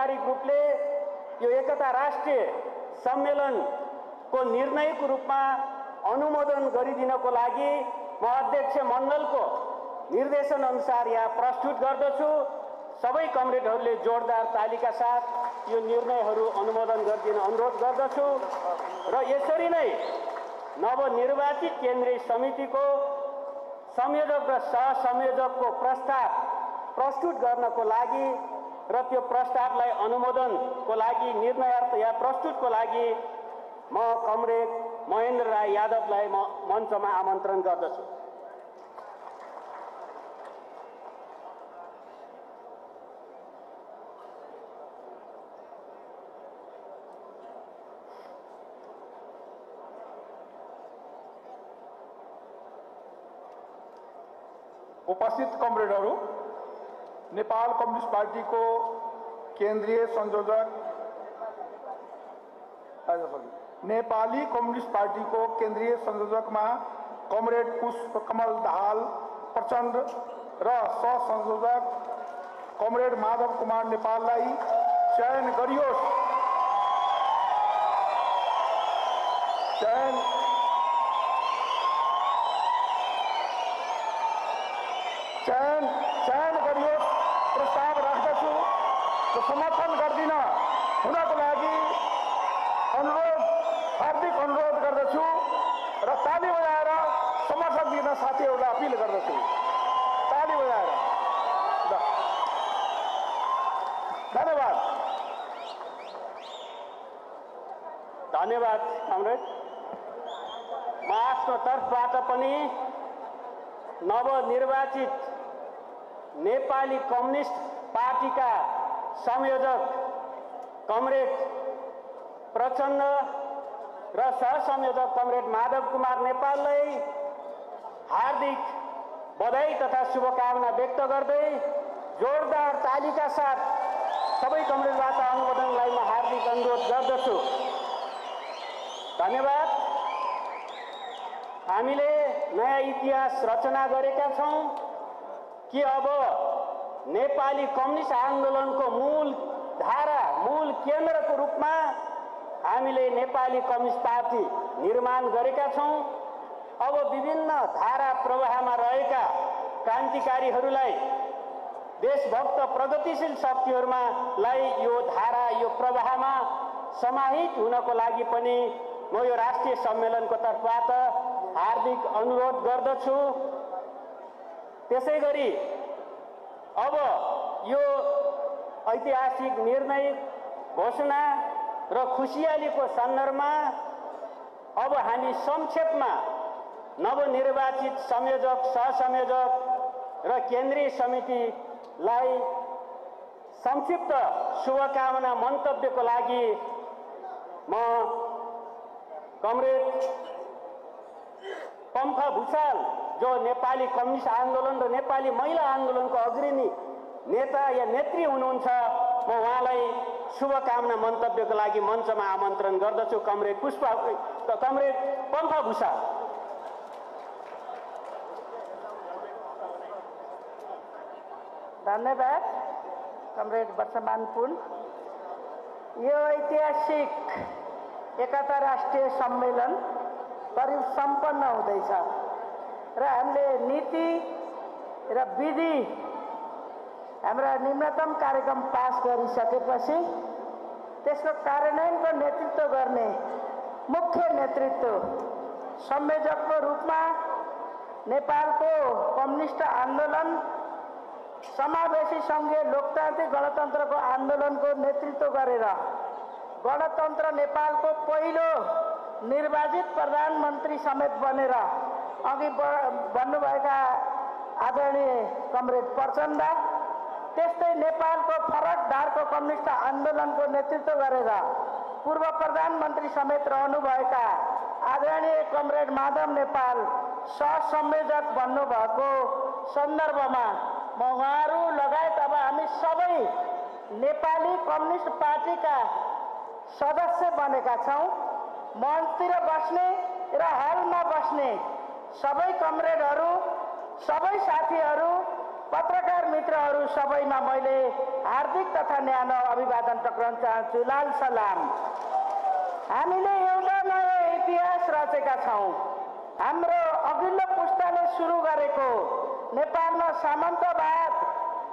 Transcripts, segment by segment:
औपचारिक रूपले यो एकता राष्ट्रिय सम्मेलनको निर्णयको रूपमा अनुमोदन गरिदिनको लागि म अध्यक्ष मण्डलको निर्देशन अनुसार यहाँ प्रस्तुत गर्दछु। सबै कमरेडहरूले जोरदार तालीका साथ यो निर्णयहरू अनुमोदन गरिदिन अनुरोध गर्दछु र यसरी नै नवनिर्वाचित केन्द्रीय समितिको संयोजक र सहसंयोजकको प्रस्ताव प्रस्तुत गर्नको लागि र त्यो प्रस्तावलाई अनुमोदनको लागि निर्णयार्थ या प्रस्तुतको लागि म कमरेड महेन्द्र राई यादवलाई म मञ्चमा आमन्त्रण गर्दछु। उपस्थित कमरेडहरू, नेपाल कम्युनिस्ट पार्टीको केन्द्रीय संयोजक नेपाली कम्युनिस्ट पार्टीको केन्द्रीय संयोजकमा कमरेड पुष्पकमल दाहाल प्रचण्ड र सहसंयोजक कमरेड माधव कुमार नेपाललाई चयन गरियोस्। चयन गरियोस् प्रस्ताव राख्दछु र समर्थन गर्दिन हुनको लागि हार्दिक अनुरोध गर्दछु र ताली बजाएर समर्थन दिन साथीहरूलाई अपिल गर्दछु। ताली बजाएर धन्यवाद। धन्यवाद कमरेड। म आफ्नो तर्फबाट पनि नवनिर्वाचित नेपाली कम्युनिस्ट पार्टीका संयोजक कमरेड प्रचण्ड र सहसंयोजक कमरेड माधव कुमार नेपाललाई हार्दिक बधाई तथा शुभकामना व्यक्त गर्दै जोरदार तालीका साथ सबै कमरेडबाट अनुमोदनलाई म हार्दिक अनुरोध गर्दछु। धन्यवाद। हामीले नयाँ इतिहास रचना गरेका छौं कि अब नेपाली कम्युनिस्ट आन्दोलनको मूल धारा, मूल केन्द्रको रूपमा हामीले नेपाली कम्युनिस्ट पार्टी निर्माण गरेका छौं। अब विभिन्न धारा प्रवाहमा रहेका क्रान्तिकारीहरूलाई, देशभक्त प्रगतिशील शक्तिहरूलाई यो धारा, यो प्रवाहमा समाहित हुनको लागि पनि म यो राष्ट्रिय सम्मेलनको तर्फबाट हार्दिक अनुरोध गर्दछु। त्यसैगरी अब यो ऐतिहासिक निर्णय घोषणा र खुसियालीको सन्दर्भमा अब हामी संक्षेपमा नवनिर्वाचित संयोजक, सहसंयोजक र केन्द्रीय समितिलाई संक्षिप्त शुभकामना मन्तव्यको लागि म कमरेड पम्फा भुषाल, जो नेपाली कम्युनिस्ट आन्दोलन र नेपाली महिला आन्दोलनको अग्रणी नेता या नेत्री हुनुहुन्छ, म उहाँलाई शुभकामना मन्तव्यको लागि मञ्चमा आमन्त्रण गर्दछु। कमरेड पम्फा भुषाल। धन्यवाद कमरेड वर्षमान पुन। यो ऐतिहासिक एकता राष्ट्रिय सम्मेलन करिब सम्पन्न हुँदैछ र हामीले नीति र विधि, हाम्रा निम्नतम कार्यक्रम पास गरिसकेपछि त्यसको कार्यान्वयनको नेतृत्व गर्ने मुख्य नेतृत्व संयोजकको रूपमा नेपालको कम्युनिस्ट आन्दोलन, समावेशी सङ्घीय लोकतान्त्रिक गणतन्त्रको आन्दोलनको नेतृत्व गरेर गणतन्त्र नेपालको पहिलो निर्वाचित प्रधानमन्त्री समेत बनेर अघि बढ्नुभएका आदरणीय कमरेड प्रचण्ड, त्यस्तै नेपालको फरक धारको कम्युनिस्ट आन्दोलनको नेतृत्व गरेर पूर्व प्रधानमन्त्री समेत रहनुभएका आदरणीय कमरेड माधव नेपाल सहसंयोजक बन्नुभएको सन्दर्भमा म उहाँहरू लगायत अब हामी सबै नेपाली कम्युनिस्ट पार्टीका सदस्य बनेका छौँ। मञ्चतिर बस्ने र हलमा बस्ने सबै कमरेडहरू, सबै साथीहरू पत्रकार मित्रहरू सबैमा मैले हार्दिक तथा न्यानो अभिवादन टक्राउन चाहन्छु। लाल सलाम। हामीले एउटा नयाँ इतिहास रचेका छौँ। हाम्रो अघिल्लो पुस्ताले सुरु गरेको नेपालमा सामन्तवाद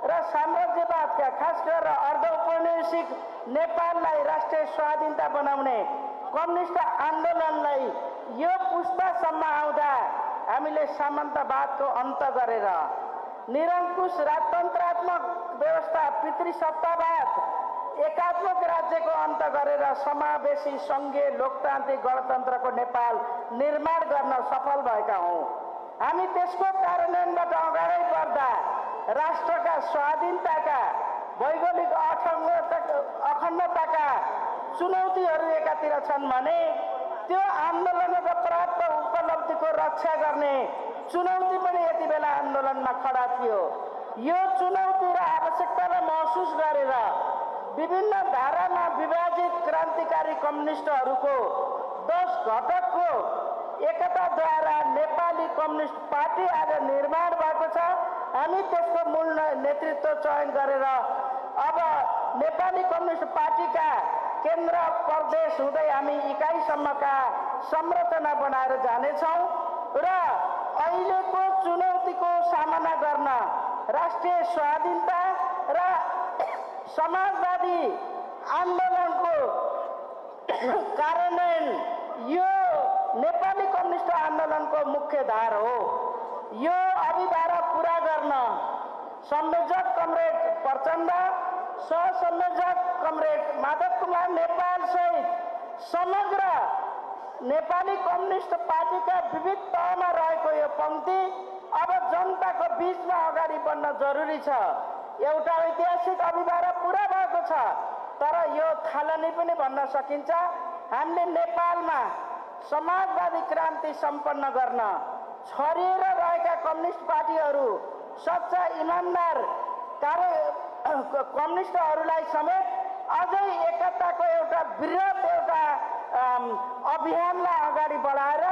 र साम्राज्यवादका खास गरेर अर्ध औपनिवेशिक नेपाललाई राष्ट्रिय स्वाधीनता बनाउने कम्युनिस्ट आन्दोलनलाई यो पुस्तासम्म आउँदा हामीले सामन्तवादको अन्त गरेर निरङ्कुश राजतन्त्रात्मक व्यवस्था पितृसत्तावाद एकात्मक राज्यको अन्त गरेर समावेशी सङ्घीय लोकतान्त्रिक गणतन्त्रको नेपाल निर्माण गर्न सफल भएका हौँ। हामी त्यसको कार्यान्वयनबाट अगाडि बढ्दा राष्ट्रका स्वाधीनताका भौगोलिक अखण्डताका चुनौतीहरू एकातिर छन् भने त्यो आन्दोलनबाट प्राप्त उपलब्धिको रक्षा गर्ने चुनौती पनि यति बेला आन्दोलनमा खडा थियो। यो चुनौती र आवश्यकतालाई महसुस गरेर विभिन्न धारामा विभाजित क्रान्तिकारी कम्युनिस्टहरूको 10 घटकको एकताद्वारा नेपाली कम्युनिस्ट पार्टी आज निर्माण भएको छ। हामी त्यसको मूल नेतृत्व चयन गरेर अब नेपाली कम्युनिस्ट पार्टीका केन्द्र प्रदेश हुँदै हामी इकाइसम्मका संरचना बनाएर जानेछौँ र अहिलेको चुनौतीको सामना गर्न राष्ट्रिय स्वाधीनता र समाजवादी आन्दोलनको कार्यान्वयन यो नेपाली कम्युनिस्ट आन्दोलनको मुख्य धार हो। यो अभिभारा पूरा गर्न संयोजक कमरेड प्रचण्ड, सहसंयोजक कमरेड माधव कुमार नेपाल सहित समग्र नेपाली कम्युनिस्ट पार्टीका विविध तहमा रहेको यो पंक्ति अब जनताको बीचमा अगाडि बढ्न जरुरी छ। एउटा ऐतिहासिक अभिभारा पूरा भएको छ, तर यो थालनी पनि भन्न सकिन्छ। हामीले नेपालमा समाजवादी क्रान्ति सम्पन्न गर्न छरिएर रहेका कम्युनिस्ट पार्टीहरू सच्चा इमानदार कम्युनिस्टहरूलाई समेत अझै एकताको एउटा बृहत एउटा अभियानलाई अगाडि बढाएर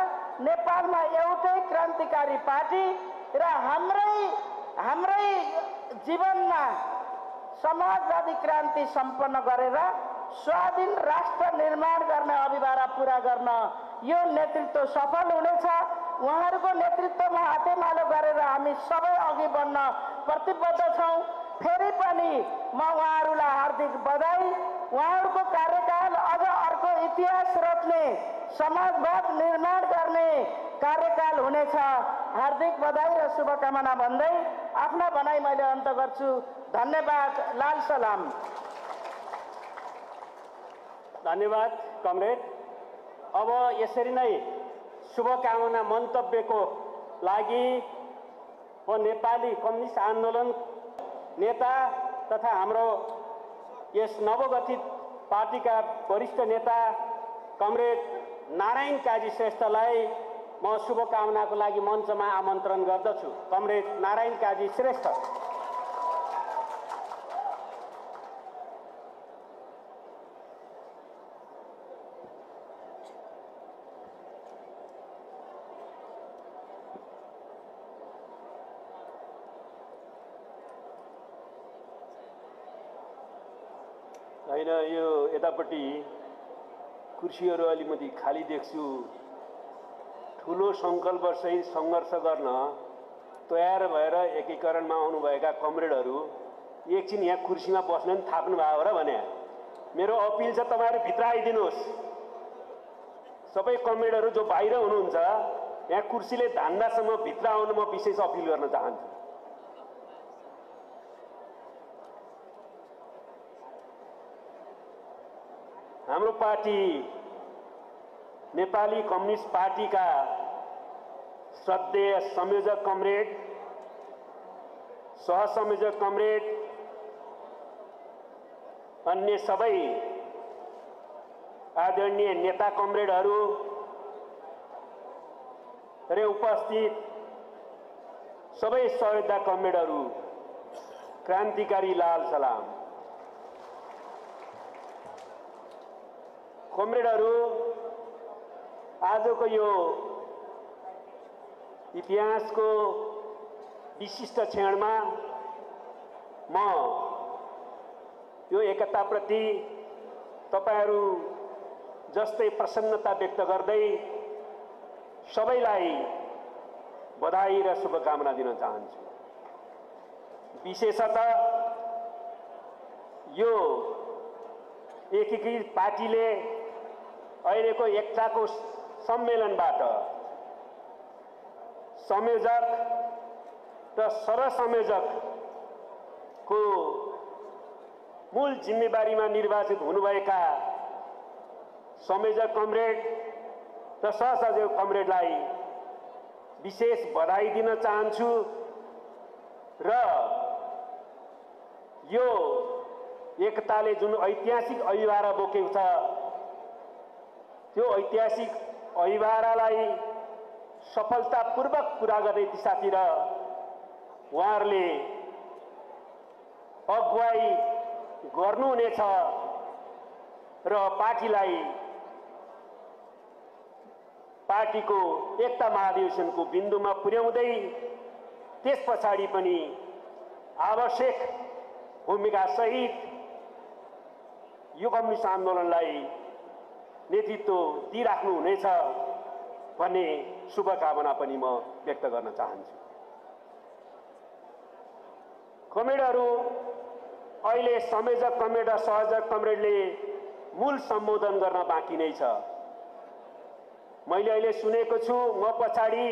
नेपालमा एउटै क्रान्तिकारी पार्टी र हाम्रै जीवनमा समाजवादी क्रान्ति सम्पन्न गरेर स्वाधीन राष्ट्र निर्माण गर्ने अभिभारा पूरा गर्न यो नेतृत्व सफल हुनेछ। उहाँहरूको नेतृत्वमा हातेमालो गरेर हामी सबै अघि बढ्न प्रतिबद्ध छौँ। फेरि पनि म उहाँहरूलाई हार्दिक बधाई। उहाँहरूको कार्यकाल अझ अर्को इतिहास रच्ने समाजवाद निर्माण गर्ने कार्यकाल हुनेछ। हार्दिक बधाई र शुभकामना भन्दै आफ्ना भनाइ मैले अन्त गर्छु। धन्यवाद। लाल सलाम। धन्यवाद कमरेड। अब यसरी नै शुभकामना मन्तव्यको लागि म नेपाली कम्युनिस्ट आन्दोलन नेता तथा हाम्रो यस नवगठित पार्टीका वरिष्ठ नेता कमरेड नारायण काजी श्रेष्ठलाई म शुभकामनाको लागि मञ्चमा आमन्त्रण गर्दछु। कमरेड नारायण काजी श्रेष्ठ। होइन, यो यतापट्टि कुर्सीहरू अलिकति खाली देख्छु। ठुलो सङ्कल्पसहित सङ्घर्ष गर्न तयार भएर एकीकरणमा आउनुभएका कमरेडहरू एकछिन यहाँ कुर्सीमा बस्न थाप्नु भयो र भने मेरो अपिल छ, तपाईँहरू भित्र आइदिनुहोस्। सबै कमरेडहरू जो बाहिर हुनुहुन्छ यहाँ कुर्सीले धान्दासम्म भित्र आउनु म विशेष अपिल गर्न चाहन्छु। हाम्रो पार्टी नेपाली कम्युनिस्ट पार्टीका श्रद्धेय संयोजक कमरेड, सहसंयोजक कमरेड, अन्य सबै आदरणीय नेता कमरेडहरू र उपस्थित सबै सहयोद्धा कमरेडहरू, क्रान्तिकारी लाल सलाम। कमरेडहरू, आजको यो इतिहासको विशिष्ट क्षणमा म यो एकताप्रति तपाईहरू जस्तै प्रसन्नता व्यक्त गर्दै सबैलाई बधाई र शुभकामना दिन चाहन्छु। विशेषतः यो एकीकृत पार्टीले अहिलेको एकताको सम्मेलनबाट संयोजक र सरसंयोजकको मूल जिम्मेवारीमा निर्वाचित हुनुभएका संयोजक कमरेड र सहसंयोजक कमरेडलाई विशेष बधाई दिन चाहन्छु र यो एकताले जुन ऐतिहासिक अभिभारा बोकेको छ त्यो ऐतिहासिक अभिभारालाई सफलतापूर्वक पूरा गर्ने दिशातिर उहाँहरूले अगुवाई गर्नुहुनेछ र पार्टीको एकता महाधिवेशनको बिन्दुमा पुर्याउँदै त्यस पछाडि पनि आवश्यक भूमिका सहित यो कम्युनिस्ट आन्दोलनलाई नेतृत्व दिइराख्नुहुनेछ भन्ने शुभकामना पनि म व्यक्त गर्न चाहन्छु। कमरेडहरू अहिले संयोजक कमरेड र सहयोजक कमरेडले मूल सम्बोधन गर्न बाँकी नै छ। मैले अहिले सुनेको छु म पछाडि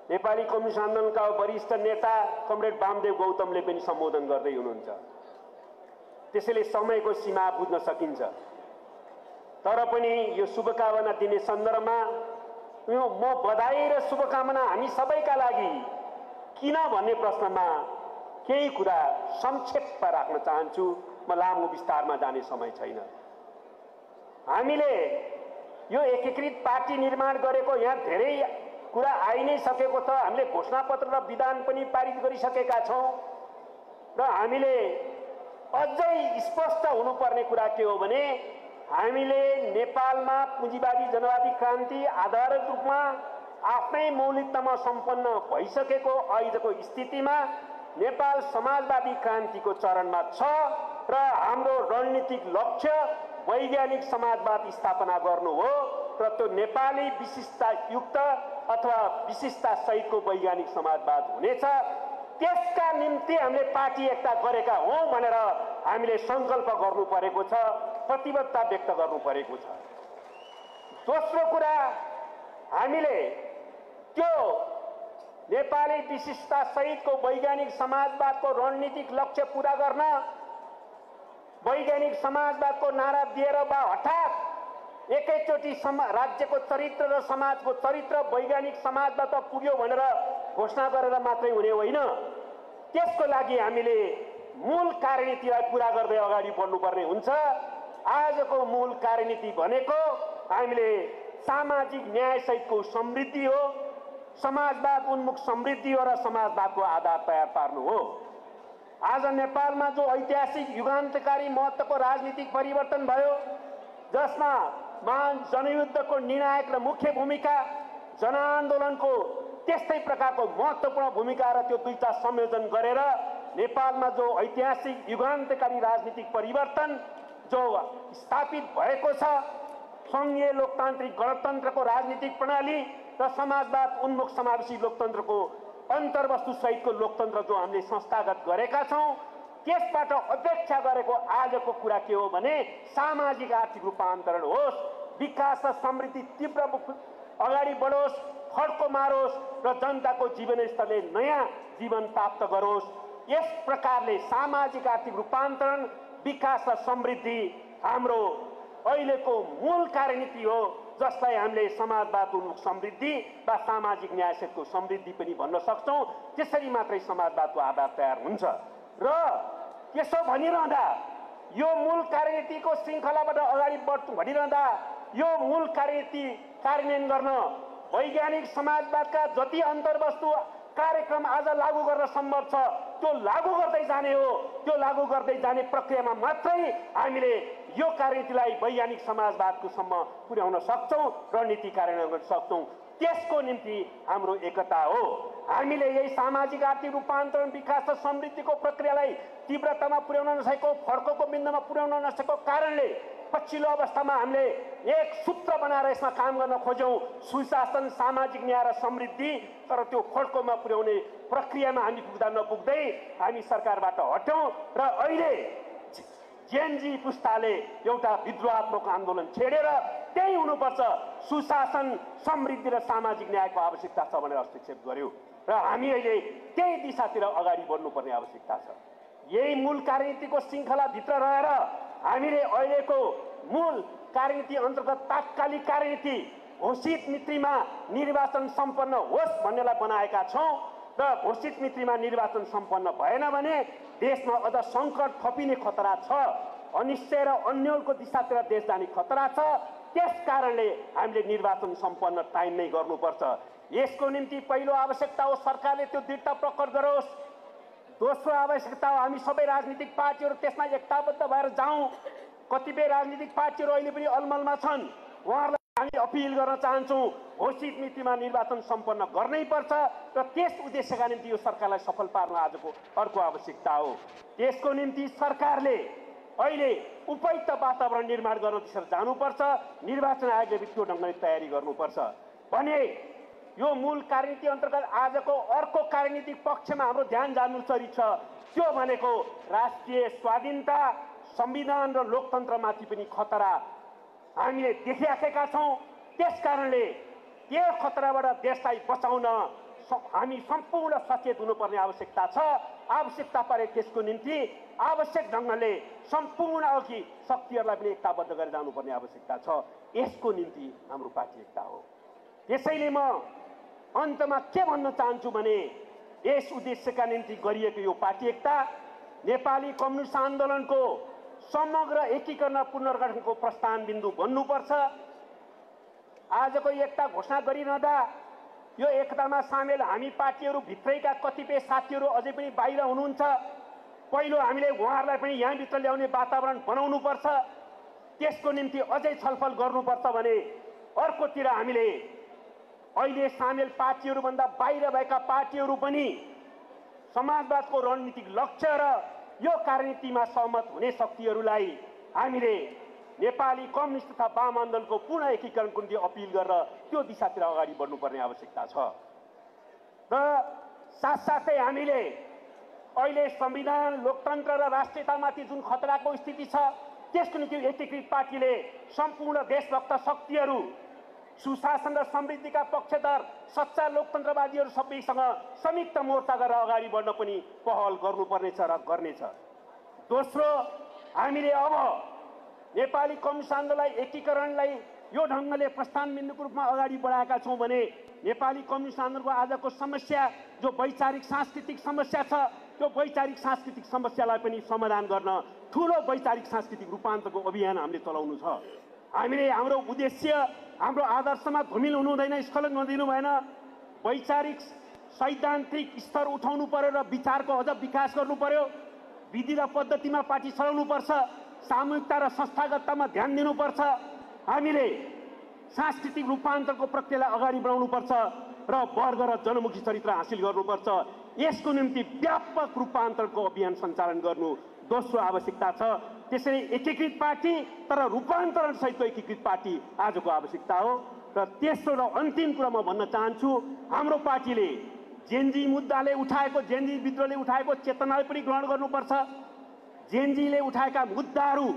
नेपाली कम्युनिस्ट आन्दोलनका वरिष्ठ नेता कमरेड वामदेव गौतमले पनि सम्बोधन गर्दै हुनुहुन्छ। त्यसैले समयको सीमा बुझ्न सकिन्छ। तर पनि यो शुभकामना दिने सन्दर्भमा म बधाई र शुभकामना हामी सबैका लागि किन भन्ने प्रश्नमा केही कुरा संक्षेपमा राख्न चाहन्छु। म लामो विस्तारमा जाने समय छैन। हामीले यो एकीकृत पार्टी निर्माण गरेको यहाँ धेरै कुरा आइ नै सकेको छ। हामीले घोषणापत्र र विधान पनि पारित गरिसकेका छौँ र हामीले अझै स्पष्ट हुनुपर्ने कुरा के हो भने हामीले नेपालमा पुँजीवादी जनवादी क्रान्ति आधारित रूपमा आफ्नै मौलिकतामा सम्पन्न भइसकेको अहिलेको स्थितिमा नेपाल समाजवादी क्रान्तिको चरणमा छ र हाम्रो रणनीतिक लक्ष्य वैज्ञानिक समाजवाद स्थापना गर्नु हो र त्यो नेपाली विशिष्टतायुक्त अथवा विशिष्टता सहितको वैज्ञानिक समाजवाद हुनेछ। त्यसका निम्ति हामीले पार्टी एकता गरेका हौं भनेर हामीले संकल्प गर्नु परेको छ, प्रतिबद्धता व्यक्त गर्नु परेको छ। दोस्रो कुरा, हामीले त्यो नेपाली विशिष्टता सहितको वैज्ञानिक समाजवादको रणनीतिक लक्ष्य पूरा गर्न वैज्ञानिक समाजवादको नारा दिएर वा हठात एकैचोटि राज्यको चरित्र र समाजको चरित्र वैज्ञानिक समाजवाद पुग्यो भनेर घोषणा गरेर मात्रै हुने होइन। त्यसको लागि हामीले मूल कार्यनीतिलाई पूरा गर्दै अगाडि बढ्नुपर्ने हुन्छ। आजको मूल कार्यनीति भनेको हामीले सामाजिक न्याय सहितको समृद्धि हो, समाजवाद उन्मुख समृद्धि हो र समाजवादको आधार तयार पार्नु हो। आज नेपालमा जो ऐतिहासिक युगान्तकारी महत्त्वको राजनीतिक परिवर्तन भयो, जसमा महान जनयुद्धको निर्णायक र मुख्य भूमिका, जनआन्दोलनको त्यस्तै प्रकारको महत्त्वपूर्ण भूमिका र त्यो दुईटा संयोजन गरेर नेपालमा जो ऐतिहासिक युगान्तकारी राजनीतिक परिवर्तन जो स्थापित भएको छ, संघीय लोकतान्त्रिक गणतन्त्रको राजनीतिक प्रणाली र समाजवाद उन्मुख समावेशी लोकतन्त्रको अन्तर्वस्तु सहितको लोकतन्त्र जो हामीले संस्थागत गरेका छौं, त्यसबाट अपेक्षा गरेको आजको कुरा के हो भने सामाजिक आर्थिक रूपान्तरण होस्, विकास र समृद्धि तीव्र अगाडि बढोस्, फड्को मारोस् र जनताको जीवनस्तरले नयाँ जीवन प्राप्त गरोस्। यस प्रकारले सामाजिक आर्थिक रूपान्तरण, विकास र समृद्धि हाम्रो अहिलेको मूल कार्यनीति हो, जसलाई हामीले समाजवाद उन्मुख समृद्धि वा सामाजिक न्यायको समृद्धि पनि भन्न सक्छौं। त्यसरी मात्रै समाजवादको आधार तयार हुन्छ। र त्यसो भनिरहँदा यो मूल कार्यनीतिको श्रृङ्खलाबाट अगाडि बढ्नु भनिरहँदा यो मूल कार्यनीति कार्यान्वयन गर्न वैज्ञानिक समाजवादका जति अन्तर्वस्तु कार्यक्रम आज लागू गर्न सम्भव छ त्यो लागू गर्दै जाने हो। त्यो लागू गर्दै जाने प्रक्रियामा मात्रै हामीले यो कार्यनीतिलाई वैज्ञानिक समाजवादको सम्म पुर्याउन सक्छौं, रणनीति कार्यान्वयन गर्न सक्छौं। त्यसको निम्ति हाम्रो एकता हो। हामीले यही सामाजिक आर्थिक रूपान्तरण विकास र समृद्धिको प्रक्रियालाई तीव्रतामा पुर्याउन नसकेको, फड्कोको बिन्दुमा पुर्याउन नसकेको कारणले पछिल्लो अवस्थामा हामीले एक सूत्र बनाएर यसमा काम गर्न खोज्यौँ, सुशासन, सामाजिक न्याय र समृद्धि। तर त्यो फड्कोमा पुर्याउने प्रक्रियामा हामी पुग्दा नपुग्दै हामी सरकारबाट हट्यौँ र अहिले जेनजी पुस्ताले एउटा विद्रोहात्मक आन्दोलन छेडेर त्यही हुनुपर्छ, सुशासन, समृद्धि र सामाजिक न्यायको आवश्यकता छ भनेर हस्तक्षेप गर्यो र हामी अहिले त्यही दिशातिर अगाडि बढ्नुपर्ने आवश्यकता छ। यही मूल कार्यनीतिको श्रृङ्खलाभित्र रहेर हामीले अहिलेको मूल कार्यनीति अन्तर्गत तात्कालिक कार्यनीति घोषित मितिमा निर्वाचन सम्पन्न होस् भन्नेलाई बनाएका छौँ र घोषित मितिमा निर्वाचन सम्पन्न भएन भने देशमा अझ सङ्कट थपिने खतरा छ, अनिश्चय र अन्यलको दिशातिर देश जाने खतरा छ। त्यस कारणले हामीले निर्वाचन सम्पन्न टाइममै गर्नुपर्छ। यसको निम्ति पहिलो आवश्यकता हो सरकारले त्यो दृढता प्रकट गरोस्। दोस्रो आवश्यकता हो हामी सबै राजनीतिक पार्टीहरू त्यसमा एकताबद्ध भएर जाउँ। कतिपय राजनीतिक पार्टीहरू अहिले पनि अलमलमा छन्, उहाँहरूलाई हामी अपिल गर्न चाहन्छौँ घोषित मितिमा निर्वाचन सम्पन्न गर्नै पर्छ र त्यस उद्देश्यका निम्ति यो सरकारलाई सफल पार्न आजको अर्को आवश्यकता हो। त्यसको निम्ति सरकारले अहिले उपयुक्त वातावरण निर्माण गर्न त्यसरी जानुपर्छ। निर्वाचन आयोगले त्यो ढङ्गले तयारी गर्नुपर्छ भने यो मूल कार्यनीति अन्तर्गत आजको अर्को कार्यनीतिक पक्षमा हाम्रो ध्यान जानु जरुरी छ। त्यो भनेको राष्ट्रिय स्वाधीनता, संविधान र लोकतन्त्रमाथि पनि खतरा हामीले देखिराखेका छौँ। त्यस कारणले त्यो खतराबाट देशलाई बचाउन हामी सम्पूर्ण सचेत हुनुपर्ने आवश्यकता छ। आवश्यकता परे त्यसको निम्ति आवश्यक ढङ्गले सम्पूर्ण अघि शक्तिहरूलाई पनि एकताबद्ध गरेर जानुपर्ने आवश्यकता छ। यसको निम्ति हाम्रो पार्टी एकता हो। त्यसैले म अन्तमा के भन्न चाहन्छु भने यस उद्देश्यका निम्ति गरिएको यो पार्टी एकता नेपाली कम्युनिस्ट आन्दोलनको समग्र एकीकरण पुनर्गठनको प्रस्थान बिन्दु बन्नुपर्छ। आजको एकता घोषणा गरिरहँदा यो एकतामा सामेल हामी पार्टीहरू भित्रैका कतिपय साथीहरू अझै पनि बाहिर हुनुहुन्छ। पहिलो हामीले उहाँहरूलाई पनि यहाँभित्र ल्याउने वातावरण बनाउनुपर्छ। त्यसको निम्ति अझै छलफल गर्नुपर्छ भने अर्कोतिर हामीले अहिले सामेल पार्टीहरूभन्दा बाहिर भएका पार्टीहरू पनि समाजवादको रणनीतिक लक्ष्य र यो कार्यनीतिमा सहमत हुने शक्तिहरूलाई हामीले नेपाली कम्युनिस्ट तथा वाम आन्दोलनको पूर्ण एकीकरणको निम्ति अपिल गरेर त्यो दिशातिर अगाडि बढ्नुपर्ने आवश्यकता छ। र साथसाथै हामीले अहिले संविधान, लोकतन्त्र र राष्ट्रियतामाथि जुन खतराको स्थिति छ त्यसको निम्ति एकीकृत पार्टीले सम्पूर्ण देशभक्त शक्तिहरू, सुशासन र समृद्धिका पक्षधर, सच्चा लोकतन्त्रवादीहरू सबैसँग संयुक्त मोर्चा गरेर अगाडि बढ्न पनि पहल गर्नुपर्नेछ र गर्नेछ। दोस्रो, हामीले अब नेपाली कम्युनिस्ट आन्दोलनलाई एकीकरणलाई यो ढङ्गले प्रस्थान बिन्दुको रूपमा अगाडि बढाएका छौँ भने नेपाली कम्युनिस्ट आन्दोलनको आजको समस्या जो वैचारिक सांस्कृतिक समस्या छ त्यो वैचारिक सांस्कृतिक समस्यालाई पनि समाधान गर्न ठुलो वैचारिक सांस्कृतिक रूपान्तरको अभियान हामीले चलाउनु छ। हामीले हाम्रो उद्देश्य, हाम्रो आदर्शमा धुमिल हुनु हुँदैन, स्खलन नदिनु भएन। वैचारिक सैद्धान्तिक स्तर उठाउनु पर्यो र विचारको अझ विकास गर्नु पर्यो। विधि र पद्धतिमा पार्टी चलाउनु पर्छ। सामूहिकता र संस्थागततामा ध्यान दिनुपर्छ। हामीले सांस्कृतिक रूपान्तरको प्रक्रियालाई अगाडि बढाउनुपर्छ र वर्ग र जनमुखी चरित्र हासिल गर्नुपर्छ। यसको निम्ति व्यापक रूपान्तरको अभियान सञ्चालन गर्नु दोस्रो आवश्यकता छ। त्यसैले एकीकृत पार्टी तर रूपान्तरण सहितको एकीकृत पार्टी आजको आवश्यकता हो। र तेस्रो र अन्तिम कुरा म भन्न चाहन्छु, हाम्रो पार्टीले जेनजी मुद्दाले उठाएको, जेनजी विद्रोहले उठाएको चेतनालाई पनि ग्रहण गर्नुपर्छ। जेनजीले उठाएका मुद्दाहरू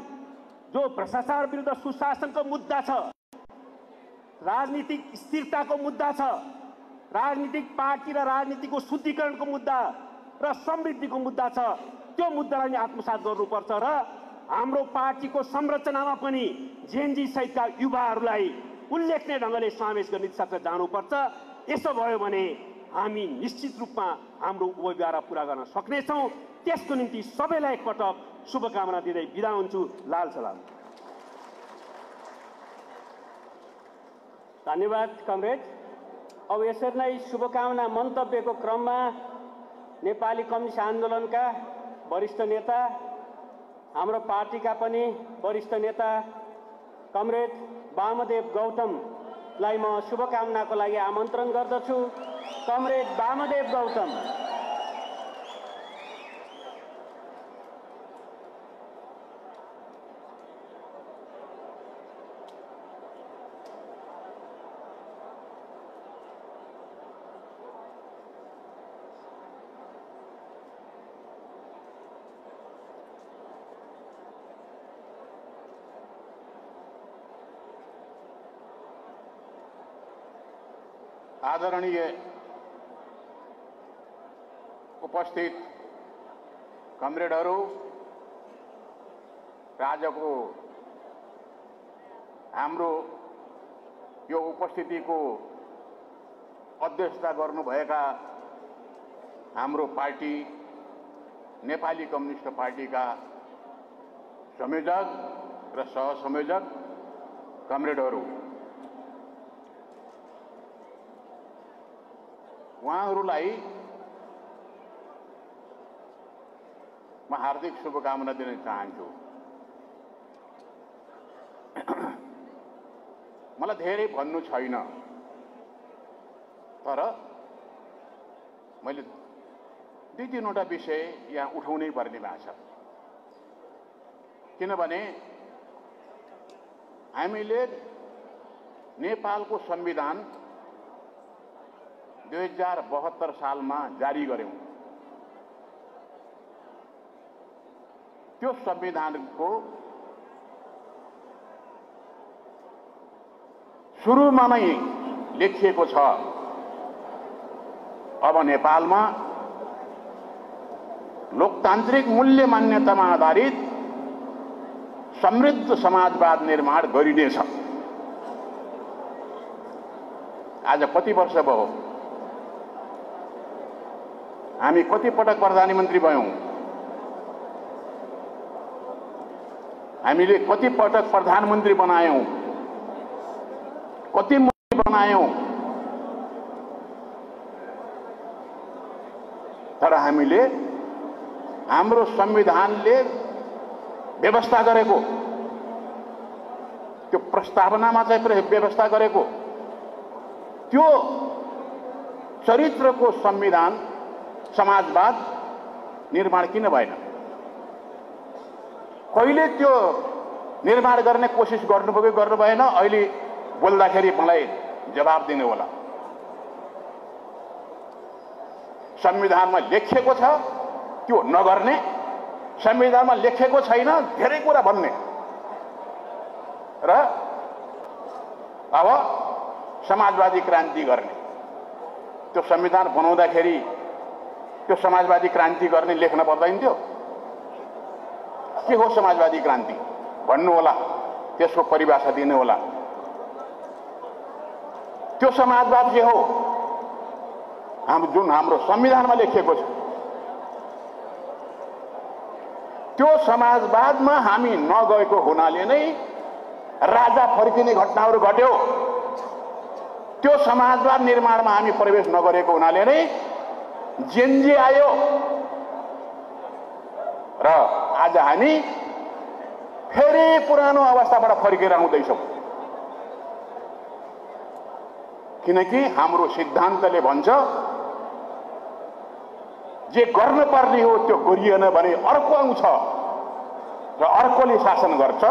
जो भ्रष्टाचार विरुद्ध सुशासनको मुद्दा छ, राजनीतिक स्थिरताको मुद्दा छ, राजनीतिक पार्टी र राजनीतिको शुद्धिकरणको मुद्दा र समृद्धिको मुद्दा छ, त्यो मुद्दालाई आत्मसात गर्नुपर्छ र हाम्रो पार्टीको संरचनामा पनि जेनजी सहितका युवाहरूलाई उल्लेखनीय ढङ्गले समावेश गर्ने दिशातर्फ जानुपर्छ। यसो भयो भने हामी निश्चित रूपमा हाम्रो उम्मेदवार पुरा गर्न सक्नेछौँ। त्यसको निम्ति सबैलाई एकपटक शुभकामना दिँदै बिदा हुन्छु। लाल सलाम। धन्यवाद कमरेड। अब यसरी नै शुभकामना मन्तव्यको क्रममा नेपाली कम्युनिस्ट आन्दोलनका वरिष्ठ नेता, हाम्रो पार्टीका पनि वरिष्ठ नेता कमरेड वामदेव गौतम लाई म शुभकामनाको लागि आमन्त्रण गर्दछु। कमरेड वामदेव गौतम। आदरणीय उपस्थित कमरेडहरू र आजको हाम्रो यो उपस्थितिको अध्यक्षता गर्नुभएका हाम्रो पार्टी नेपाली कम्युनिस्ट पार्टीका संयोजक र सहसंयोजक कमरेडहरू, उहाँहरूलाई म हार्दिक शुभकामना दिन चाहन्छु। मलाई धेरै भन्नु छैन, तर मैले दुई तीनवटा विषय यहाँ उठाउनै पर्ने भएको छ। किनभने हामीले नेपालको संविधान 2072 सालमा जारी गर्यौं। त्यो संविधानको सुरुमा नै लेखिएको छ, अब नेपालमा लोकतान्त्रिक मूल्य मान्यतामा आधारित समृद्ध समाजवाद निर्माण गरिनेछ। आज कति वर्ष भयो, हामी कति पटक प्रधानमन्त्री भयौं, हामीले कति पटक प्रधानमन्त्री बनायौं, कति मन्त्री बनायौं, तर हामीले हाम्रो संविधानले व्यवस्था गरेको त्यो प्रस्तावनामा चाहिँ व्यवस्था गरेको त्यो चरित्रको संविधान समाजवाद निर्माण किन भएन? कहिले त्यो निर्माण गर्ने कोसिस गर्नुभयो कि गर्नु भएन? अहिले बोल्दाखेरि मलाई जवाब दिनु होला। संविधानमा लेखिएको छ त्यो नगर्ने, संविधानमा लेखिएको छैन धेरै कुरा भन्ने र अब समाजवादी क्रान्ति गर्ने। त्यो संविधान बनाउँदाखेरि त्यो समाजवादी क्रान्ति गर्ने लेख्न पर्दैन थियो? के हो समाजवादी क्रान्ति भन्नु होला, त्यसको परिभाषा दिनु होला। त्यो समाजवाद के हो जुन हाम्रो संविधानमा लेखिएको छ? त्यो समाजवादमा हामी नगएको हुनाले नै राजा फर्किने घटनाहरू घट्यो। त्यो समाजवाद निर्माणमा हामी प्रवेश नगरेको हुनाले नै जेनजी आयो र आज हामी फेरि पुरानो अवस्थाबाट फर्केर आउँदैछौँ। किनकि हाम्रो सिद्धान्तले भन्छ जे गर्नुपर्ने हो त्यो गरिएन भने अर्को आउँछ र अर्कोले शासन गर्छ।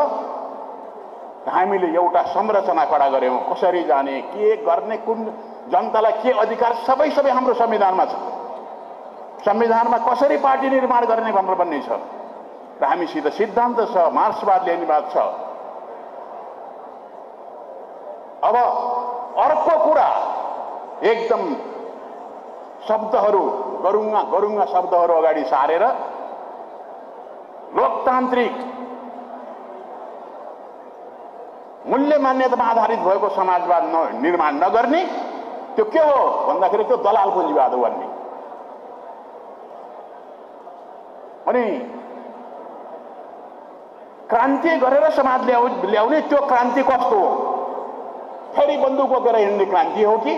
हामीले एउटा संरचना खडा गर्यौं, कसरी जाने, के गर्ने, कुन जनतालाई के अधिकार, सबै हाम्रो संविधानमा छ। संविधानमा कसरी पार्टी निर्माण गर्ने भनेर भन्ने छ र हामीसित सिद्धान्त छ, मार्क्सवाद लेनिनवाद छ। अब अर्को कुरा एकदम शब्दहरू गरुङ्गा शब्दहरू अगाडि सारेर लोकतान्त्रिक मूल्य मान्यतामा आधारित भएको समाजवाद निर्माण नगर्ने, त्यो के हो भन्दाखेरि त्यो दलाल पुँजीवाद हो भन्ने। अनि क्रान्ति गरेर समाज ल्याउने त्यो क्रान्ति कस्तो हो? फेरि बन्दुक बोकेर हिँड्ने क्रान्ति हो कि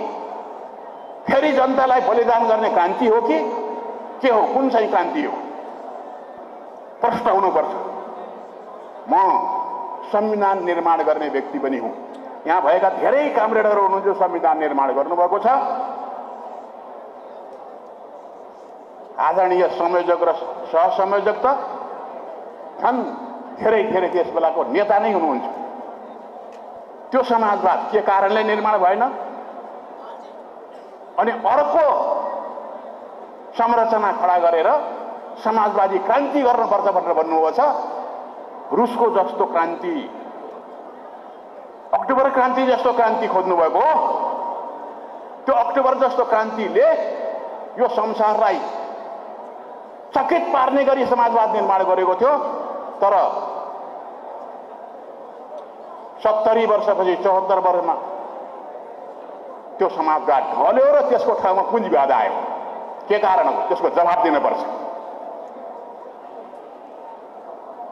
फेरि जनतालाई बलिदान गर्ने क्रान्ति हो कि के हो? कुन चाहिँ क्रान्ति हो? प्रश्न हुनुपर्छ। म संविधान निर्माण गर्ने व्यक्ति पनि हुँ, यहाँ भएका धेरै कामरेडहरू हुनुहुन्छ संविधान निर्माण गर्नुभएको छ। आदरणीय संयोजक र सहसंयोजक त झन् धेरै धेरै त्यस बेलाको नेता नै हुनुहुन्छ। त्यो समाजवाद के कारणले निर्माण भएन? अनि अर्को संरचना खडा गरेर समाजवादी क्रान्ति गर्नुपर्छ भनेर भन्नुभएको छ। रुसको जस्तो क्रान्ति, अक्टोबर क्रान्ति जस्तो क्रान्ति खोज्नु भएको हो। त्यो अक्टोबर जस्तो क्रान्तिले यो संसारलाई चकित पार्ने गरी समाजवाद निर्माण गरेको थियो। तर 70 वर्षपछि 74 वर्षमा त्यो समाजवाद ढल्यो र त्यसको ठाउँमा पुँजीवाद आयो। के कारण हो? त्यसको जवाब दिनुपर्छ।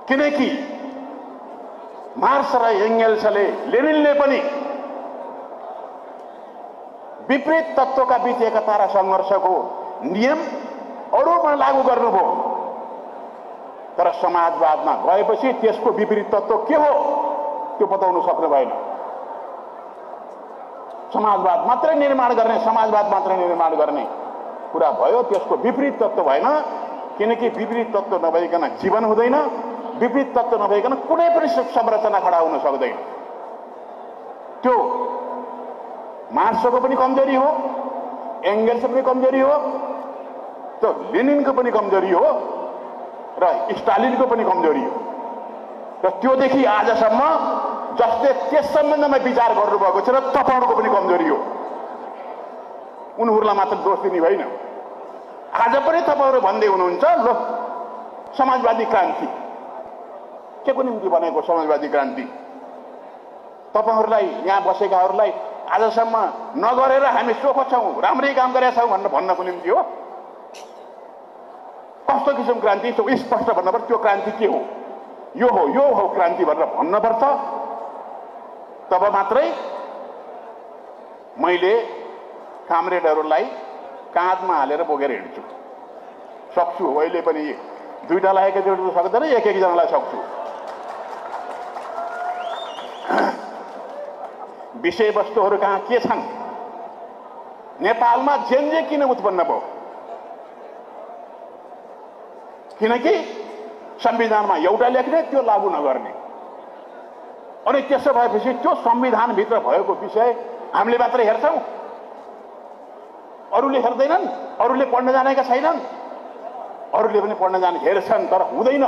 किनकि मार्क्स र एंगेल्सले, लेनिनले पनि विपरीत तत्त्वका बीच एकता र सङ्घर्षको नियम अरूमा लागू गर्नुभयो। तर समाजवादमा गएपछि त्यसको विपरीत तत्त्व के हो त्यो बताउन सक्नु भएन। समाजवाद मात्रै निर्माण गर्ने, समाजवाद मात्रै निर्माण गर्ने कुरा भयो, त्यसको विपरीत तत्त्व भएन। किनकि विपरीत तत्त्व नभइकन जीवन हुँदैन, विपरीत तत्त्व नभइकन कुनै पनि संरचना खडा हुन सक्दैन। त्यो मार्क्सको पनि कमजोरी हो, एंगेल्सको पनि कमजोरी हो, त्यो लेनिनको पनि कमजोरी हो र स्टालिनको पनि कमजोरी हो। र त्योदेखि आजसम्म जसले त्यस सम्बन्धमा विचार गर्नुभएको छ र तपाईँहरूको पनि कमजोरी हो। उनीहरूलाई मात्र दोष दिने होइन। आज पनि तपाईँहरू भन्दै हुनुहुन्छ लो समाजवादी क्रान्ति के को निम्ति बनेको समाजवादी क्रान्ति? तपाईँहरूलाई, यहाँ बसेकाहरूलाई आजसम्म नगरेर हामी चोखो छौँ, राम्रै काम गरेका छौँ भनेर भन्नको निम्ति हो। कस्तो किसिम क्रान्ति? त्यो स्पष्ट भन्नुपर्छ। त्यो क्रान्ति के हो? यो हो क्रान्ति भनेर भन्नुपर्छ। तब मात्रै मैले कामरेडहरूलाई काँधमा हालेर बोकेर हिँड्छु, सक्छु। अहिले पनि दुईटालाई एकैचोटि सक्दैन, एक-एकजनालाई सक्छु। विषयवस्तुहरू कहाँ के छन्? नेपालमा जेनजे किन उत्पन्न भयो? किनकि संविधानमा एउटा लेख्ने, त्यो लागू नगर्ने। अनि त्यसो भएपछि त्यो संविधानभित्र भएको विषय हामीले मात्र हेर्छौँ, अरूले हेर्दैनन्, अरूले पढ्न जानेका छैनन्। अरूले पनि पढ्न जाने हेर्छन् तर हुँदैन।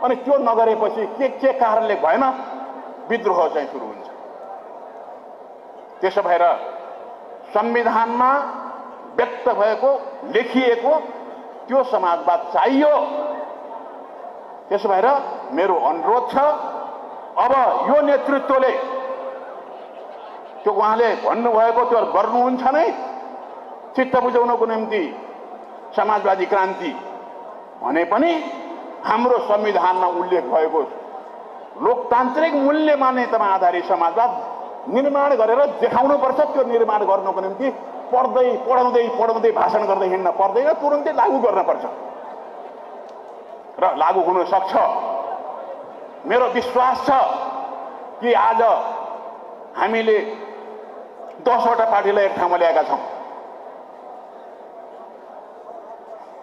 अनि त्यो नगरेपछि के कारणले भएन? विद्रोह चाहिँ सुरु हुन्छ। त्यसो भएर संविधानमा व्यक्त भएको, लेखिएको त्यो समाजवाद चाहियो। त्यसो भएर मेरो अनुरोध छ, अब यो नेतृत्वले त्यो उहाँले भन्नुभएको त्यो गर्नुहुन्छ नै, चित्त बुझाउनको निम्ति समाजवादी क्रान्ति भने पनि हाम्रो संविधानमा उल्लेख भएको लोकतान्त्रिक मूल्य मान्यतामा आधारित समाजवाद निर्माण गरेर देखाउनुपर्छ। त्यो निर्माण गर्नको निम्ति पढाउँदै भाषण गर्दै हिँड्न पर्दैन, तुरुन्तै लागू गर्न पर्छ र लागू हुन सक्छ। मेरो विश्वास छ कि आज हामीले 10वटा पार्टीलाई एक ठाउँमा ल्याएका छौँ।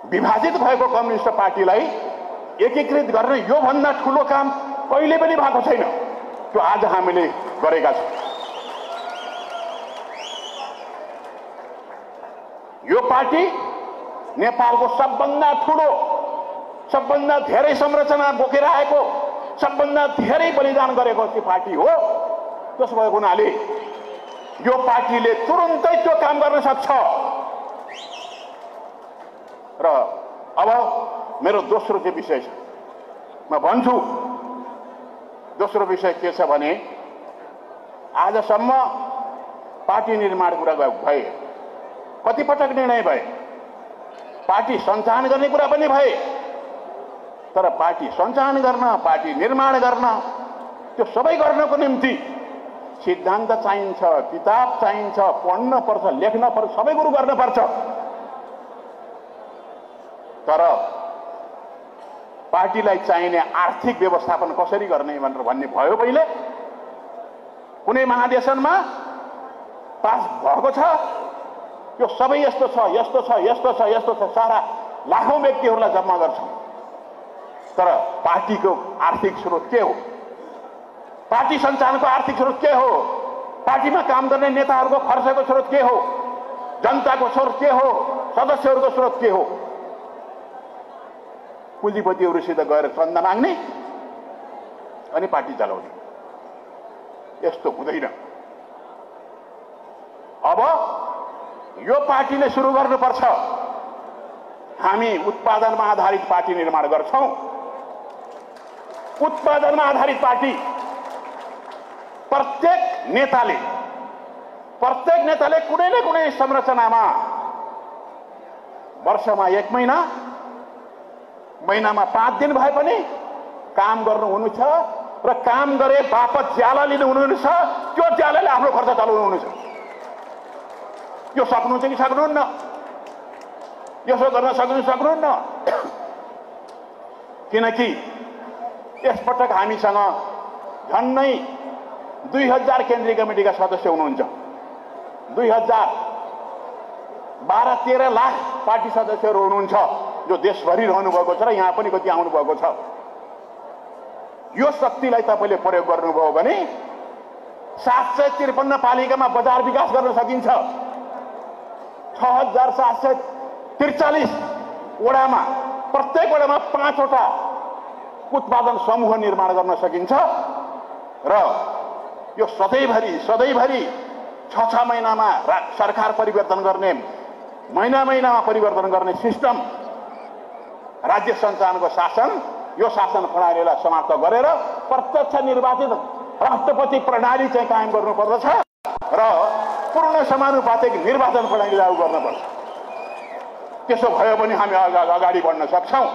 विभाजित भएको कम्युनिस्ट पार्टीलाई एकीकृत गर्ने योभन्दा ठुलो काम कहिले पनि भएको छैन। त्यो आज हामीले गरेका छौँ। यो पार्टी नेपालको सबभन्दा ठुलो, सबभन्दा धेरै संरचना बोकेर आएको, सबभन्दा धेरै बलिदान गरेको त्यो पार्टी हो। त्यसो भएको हुनाले यो पार्टीले तुरुन्तै त्यो काम गर्न सक्छ। र अब मेरो दोस्रो के विषय छ म भन्छु। दोस्रो विषय के छ भने आजसम्म पार्टी निर्माण कुरा भए, कतिपटक निर्णय भए, पार्टी सञ्चालन गर्ने कुरा पनि भए। तर पार्टी सञ्चालन गर्न, पार्टी निर्माण गर्न, त्यो सबै गर्नको निम्ति सिद्धान्त चाहिन्छ, किताब चाहिन्छ, पढ्न पर्छ, लेख्न पर्छ, सबै कुरो गर्न पर्छ। तर पार्टीलाई चाहिने आर्थिक व्यवस्थापन कसरी गर्ने भनेर भन्ने भयो पहिले। कुनै महाधिवेशनमा पास भएको छ। यो सबै यस्तो छ, यस्तो छ, यस्तो छ, यस्तो छ, सारा लाखौं व्यक्तिहरूलाई जम्मा गर्छौँ। तर पार्टीको आर्थिक स्रोत के हो? पार्टी सञ्चालनको आर्थिक स्रोत के हो? पार्टीमा काम गर्ने नेताहरूको खर्चको स्रोत के हो? जनताको स्रोत के हो? सदस्यहरूको स्रोत के हो? पुँजीपतिहरूसित गएर चन्दा माग्ने अनि पार्टी चलाउने, यस्तो हुँदैन। अब यो पार्टीले सुरु गर्नुपर्छ। हामी उत्पादनमा आधारित पार्टी निर्माण गर्छौं। उत्पादनमा आधारित पार्टी। प्रत्येक नेताले कुनै न कुनै संरचनामा वर्षमा 1 महिना, महिनामा 5 दिन भए पनि काम गर्नु हुनु छ र काम गरे बापत ज्याला लिनु हुनु छ। त्यो ज्यालाले आफ्नो खर्च चलाउनु हुनु छ। यो सक्नुहुन्छ कि सक्नुहुन्न? यसो गर्न सक्नुहुन्न? किनकि यसपटक हामीसँग झन्नै 2000 केन्द्रीय कमिटीका सदस्य हुनुहुन्छ। 12-13 लाख पार्टी सदस्यहरू हुनुहुन्छ जो देशभरि रहनु भएको छ र यहाँ पनि कति आउनु भएको छ। यो शक्तिलाई तपाईँले प्रयोग गर्नुभयो भने 753 पालिकामा बजार विकास गर्न सकिन्छ। 6743 वडामा, प्रत्येक वडामा 5 वटा उत्पादन समूह निर्माण गर्न सकिन्छ र यो सधैँभरि 6 महिनामा सरकार परिवर्तन गर्ने, महिनामा परिवर्तन गर्ने सिस्टम, राज्य सञ्चालनको शासन, यो शासन प्रणालीलाई समाप्त गरेर प्रत्यक्ष निर्वाचित राष्ट्रपति प्रणाली चाहिँ कायम गर्नुपर्दछ र पूर्ण समानुपातिक निर्वाचन प्रणाली लागू गर्नुपर्छ। त्यसो भयो भने हामी अगाडि बढ्न सक्छौं।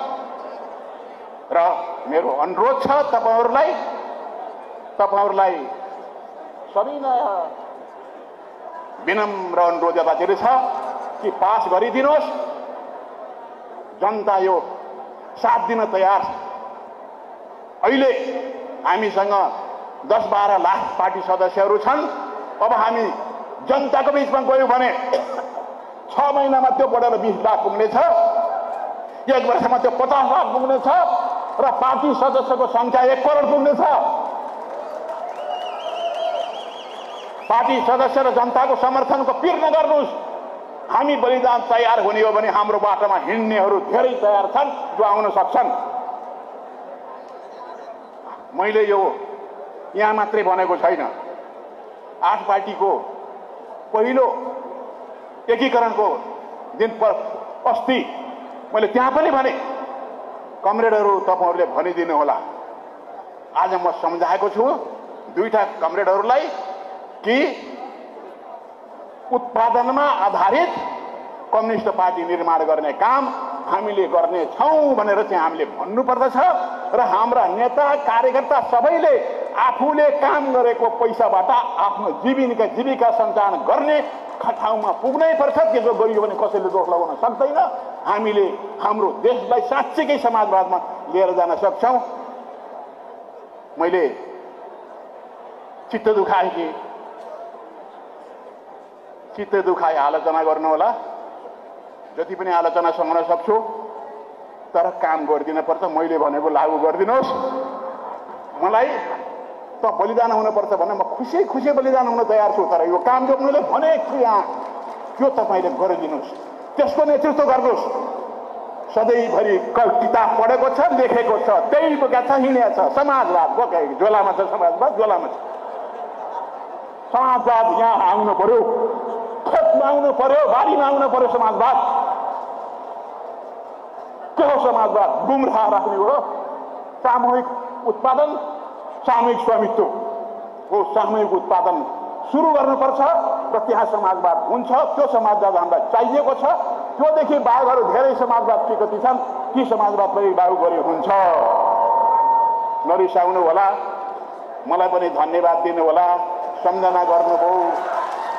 र मेरो अनुरोध छ तपाईहरुलाई सबैलाई विनम्र अनुरोध यतातिर छ कि पास गरिदिनुहोस्। जनता यो साथ दिन तयार छ। अहिले हामीसँग 10-12 लाख पार्टी सदस्यहरू छन्। अब हामी जनताको बीचमा गयौं भने 6 महिनामा त्यो बढेर 20 लाख पुग्नेछ, 1 वर्षमा त्यो 50 लाख पुग्नेछ र पार्टी सदस्यको संख्या 1 करोड पुग्नेछ। पार्टी सदस्य र जनताको समर्थनको पिर नगर्नुहोस्। हामी बलिदान तयार हुने हो भने हाम्रो बाटोमा हिँड्नेहरू धेरै तयार छन् जो आउन सक्छन्। मैले यो यहाँ मात्रै भनेको छैन। 8 पार्टीको पहिलो एकीकरणको दिन अस्ति मैले त्यहाँ पनि भने, कमरेडहरू तपाईहरुले भनिदिनु होला। आज म सम्झाएको छु 2टा कमरेडहरूलाई कि उत्पादनमा आधारित कम्युनिस्ट पार्टी निर्माण गर्ने काम हामीले गर्ने छौं भनेर चाहिँ हामीले भन्नुपर्दछ र हाम्रा नेता कार्यकर्ता सबैले आफूले काम गरेको पैसाबाट आफ्नो जीविका सञ्चालन गर्ने ठाउँमा पुग्नै पर्छ। त्यसो गरियो भने कसैले दोष लगाउन सक्दैन। हामीले हाम्रो देशलाई साँच्चैकै समाजवादमा लिएर जान सक्छौं। मैले चित्त दुखाए आलोचना गर्नु होला। जति पनि आलोचना सहन सक्छु, तर काम गरिदिन पर्छ। मैले भनेको लागू गरिदिनुहोस्। मलाई त बलिदान हुनुपर्छ भने म खुसी बलिदान हुन तयार छु। तर यो काम जो मैले भनेको छु यहाँ, त्यो तपाईले गरिदिनुहोस्। त्यसको नेतृत्व गर्नुहोस्। सधैँभरि किताब पढेको छ, लेखेको छ, त्यही बोकेको छ, हिँडेको छ। समाजवाद बोकेको झोलामा छ, समाजवाद झोलामा छ। समाजवाद यहाँ आउनु पर्यो, खेतमा आउनु पर्यो, बारीमा आउनु पर्यो। समाजवाद के हो? समाजवाद गुमराह राख्ने हो। सामूहिक उत्पादन, सामूहिक स्वामित्व हो। सामूहिक उत्पादन सुरु गर्नुपर्छ र त्यहाँ समाजवाद हुन्छ। त्यो समाजवाद हामीलाई चाहिएको छ। त्योदेखि बाहेकहरू धेरै समाजवाद के कति छन्, ती समाजवाद पनि लागू गरे हुन्छ। नरिसाउनु होला, मलाई पनि धन्यवाद दिनु होला। सम्झना गर्नुभयो।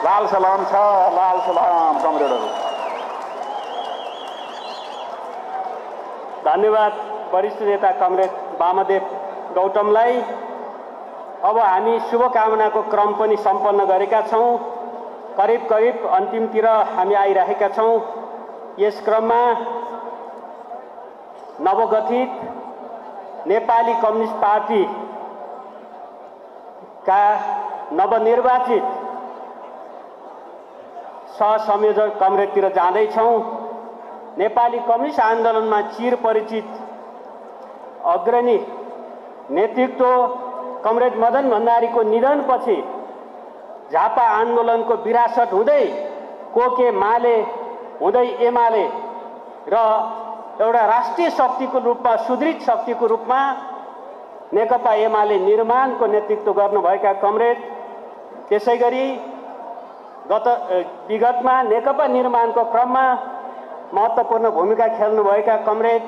लाल सलाम छ, लाल सलाम कमरेडहरू। धन्यवाद वरिष्ठ नेता कमरेड वामदेव गौतमलाई। अब हामी शुभकामनाको क्रम पनि सम्पन्न गरेका छौँ। करिब करिब अन्तिमतिर हामी आइरहेका छौँ। यस क्रममा नवगठित नेपाली कम्युनिस्ट पार्टीका नवनिर्वाचित सहसंयोजक कमरेडतिर जाँदैछौँ। नेपाली कम्युनिस्ट आन्दोलनमा चिरपरिचित अग्रणी नेतृत्व कमरेड मदन भण्डारीको निधनपछि झापा आन्दोलनको विरासत हुँदै कोके माले हुँदै एमाले र एउटा राष्ट्रिय शक्तिको रूपमा सुदृढ शक्तिको रूपमा नेकपा एमाले निर्माणको नेतृत्व गर्नुभएका कमरेड, त्यसैगरी विगतमा नेकपा निर्माणको क्रममा महत्त्वपूर्ण भूमिका खेल्नुभएका कमरेड,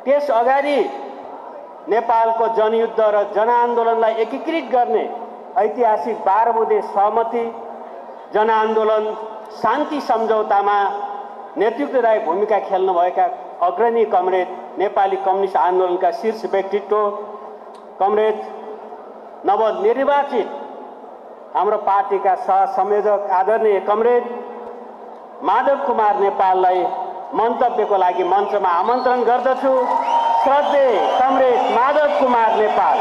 त्यस अगाडि नेपालको जनयुद्ध र जनआन्दोलनलाई एकीकृत गर्ने ऐतिहासिक 12 बुँदे सहमति जनआन्दोलन शान्ति सम्झौतामा नेतृत्वदायी भूमिका खेल्नुभएका अग्रणी कमरेड, नेपाली कम्युनिस्ट आन्दोलनका शीर्ष व्यक्तित्व कमरेड नवनिर्वाचित हाम्रो पार्टीका सहसंयोजक आदरणीय कमरेड माधव कुमार नेपाललाई मन्तव्यको लागि मञ्चमा आमन्त्रण गर्दछु। श्रद्धेय कमरेड माधव कुमार नेपाल।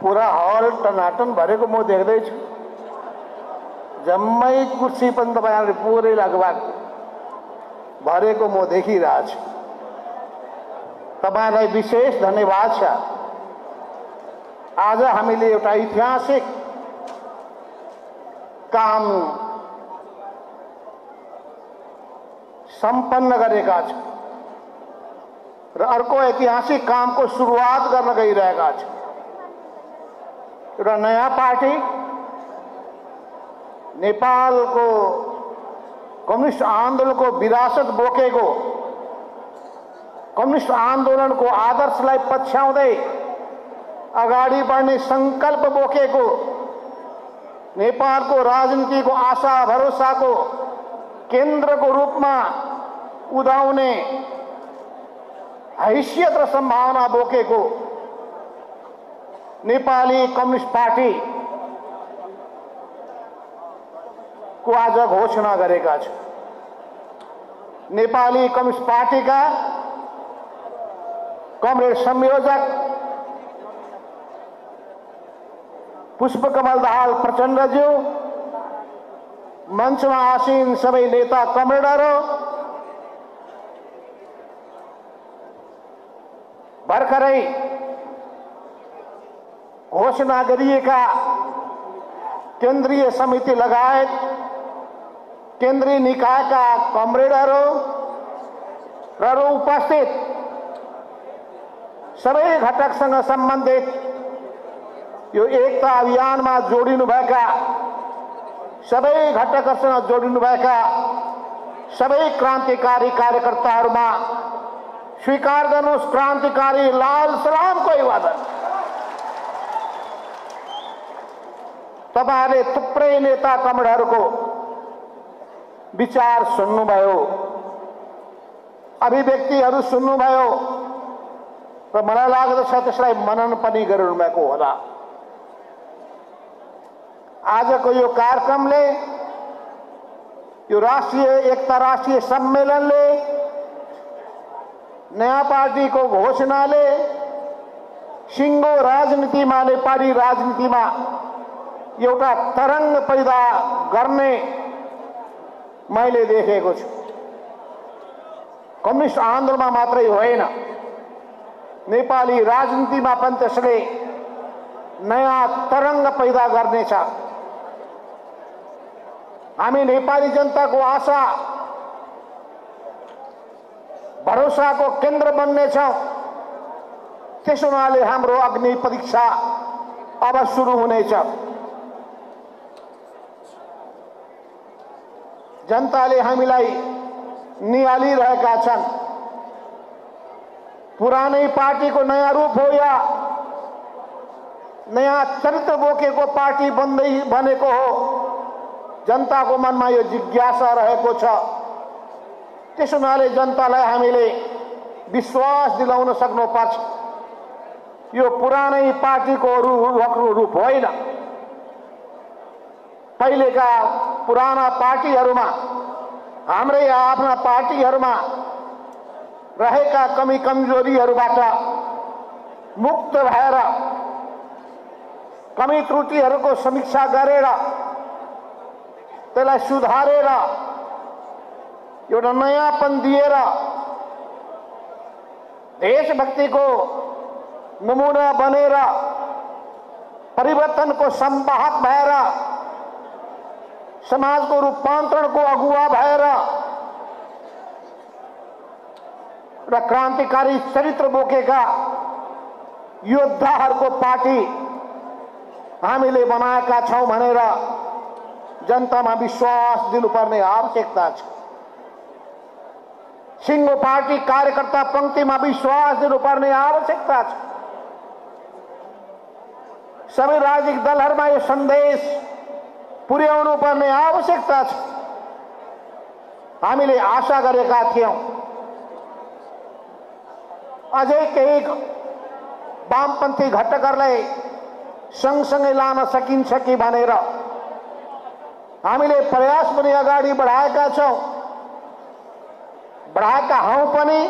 पूरा हल टनाटन भरेको म देख्दैछु। जम्मै कुर्सी पनि तपाईहरुले पुरै लगभग भरेको म देखिरहेको छु। तपाईलाई विशेष धन्यवाद छ। आज हामीले एउटा ऐतिहासिक काम सम्पन्न गरेका छौँ र अर्को ऐतिहासिक कामको सुरुवात गर्न गइरहेका छौँ। एउटा नयाँ पार्टी नेपालको कम्युनिस्ट आन्दोलनको विरासत बोकेको, कम्युनिस्ट आन्दोलनको आदर्शलाई पछ्याउँदै अगाडि बढ्ने संकल्प बोकेको, नेपालको राजनीतिको आशा भरोसाको केन्द्रको रूपमा उदाउने हैसियत र सम्भावना बोकेको नेपाली कम्युनिस्ट पार्टी को आज घोषणा गरेका छौँ। नेपाली कम्युनिस्ट पार्टीका कमरेड संयोजक पुष्पकमल दाहाल प्रचण्डज्यू, मञ्चमा आसीन सबै नेता कमरेडहरू, भर्खरै घोषणा गरिएका केन्द्रीय समिति लगायत केन्द्रीय निकायका कमरेडहरू र उपस्थित सबै घटकसँग सम्बन्धित यो एकता अभियानमा जोडिनुभएका सबै घटकहरूसँग जोडिनुभएका सबै क्रान्तिकारी कार्यकर्ताहरूमा स्वीकार गर्नुहोस् क्रान्तिकारी लाल सलामको अभिवादन। तपाईहरुले थुप्रै नेता कमरेडहरूको विचार सुन्नुभयो, अभिव्यक्तिहरू सुन्नुभयो र मलाई लाग्दछ त्यसलाई मनन पनि गरिरहनुभएको होला। आजको यो कार्यक्रमले, यो राष्ट्रिय एकता राष्ट्रिय सम्मेलनले, नयाँ पार्टीको घोषणाले सिङ्गो राजनीतिमा, नेपाली राजनीतिमा एउटा तरंग पैदा गर्ने मैले देखेको छु। कम्युनिस्ट आन्दोलनमा मात्रै होइन, नेपाली राजनीतिमा पनि त्यसले नयाँ तरंग पैदा गर्नेछ। हामी नेपाली जनताको आशा भरोसाको केन्द्र बन्नेछौँ। त्यसो हुनाले हाम्रो अग्नि परीक्षा अब सुरु हुनेछ। जनताले हामीलाई निहालिरहेका छन्। पुरानै पार्टीको नयाँ रूप हो या नयाँ चरित्र बोकेको पार्टी बनेको हो, जनताको मनमा यो जिज्ञासा रहेको छ। त्यसो हुनाले जनतालाई हामीले विश्वास दिलाउन सक्नुपर्छ। यो पुरानै पार्टीको रूप होइन। पहिलेका पुराना पार्टीहरूमा, हाम्रै आफ्ना पार्टीहरूमा रहेका कमी कमजोरीहरूबाट मुक्त भएर कमी त्रुटिहरूको समीक्षा गरेर त्यसलाई सुधारेर एउटा नयाँपन दिएर देशभक्तिको नमुना बनेर परिवर्तनको संवाहक भएर समाजको रूपान्तरणको अगुवा भएर र क्रान्तिकारी चरित्र बोकेका योद्धाहरूको पार्टी हामीले बनाएका छौं भनेर जनतामा विश्वास दिनुपर्ने आवश्यकता छ। सिंगो पार्टी कार्यकर्ता पंक्तिमा विश्वास दिनुपर्ने आवश्यकता छ। सबै राजनीतिक दलहरूमा यो सन्देश पुर्याउनु पर्ने आवश्यकता छ। हामीले आशा गरेका थियौं अझै केही वामपन्थी घटकहरूलाई सँगसँगै लान सकिन्छ कि भनेर हामीले प्रयास पनि अगाडि बढाएका छौं, बढाएका हौं पनि,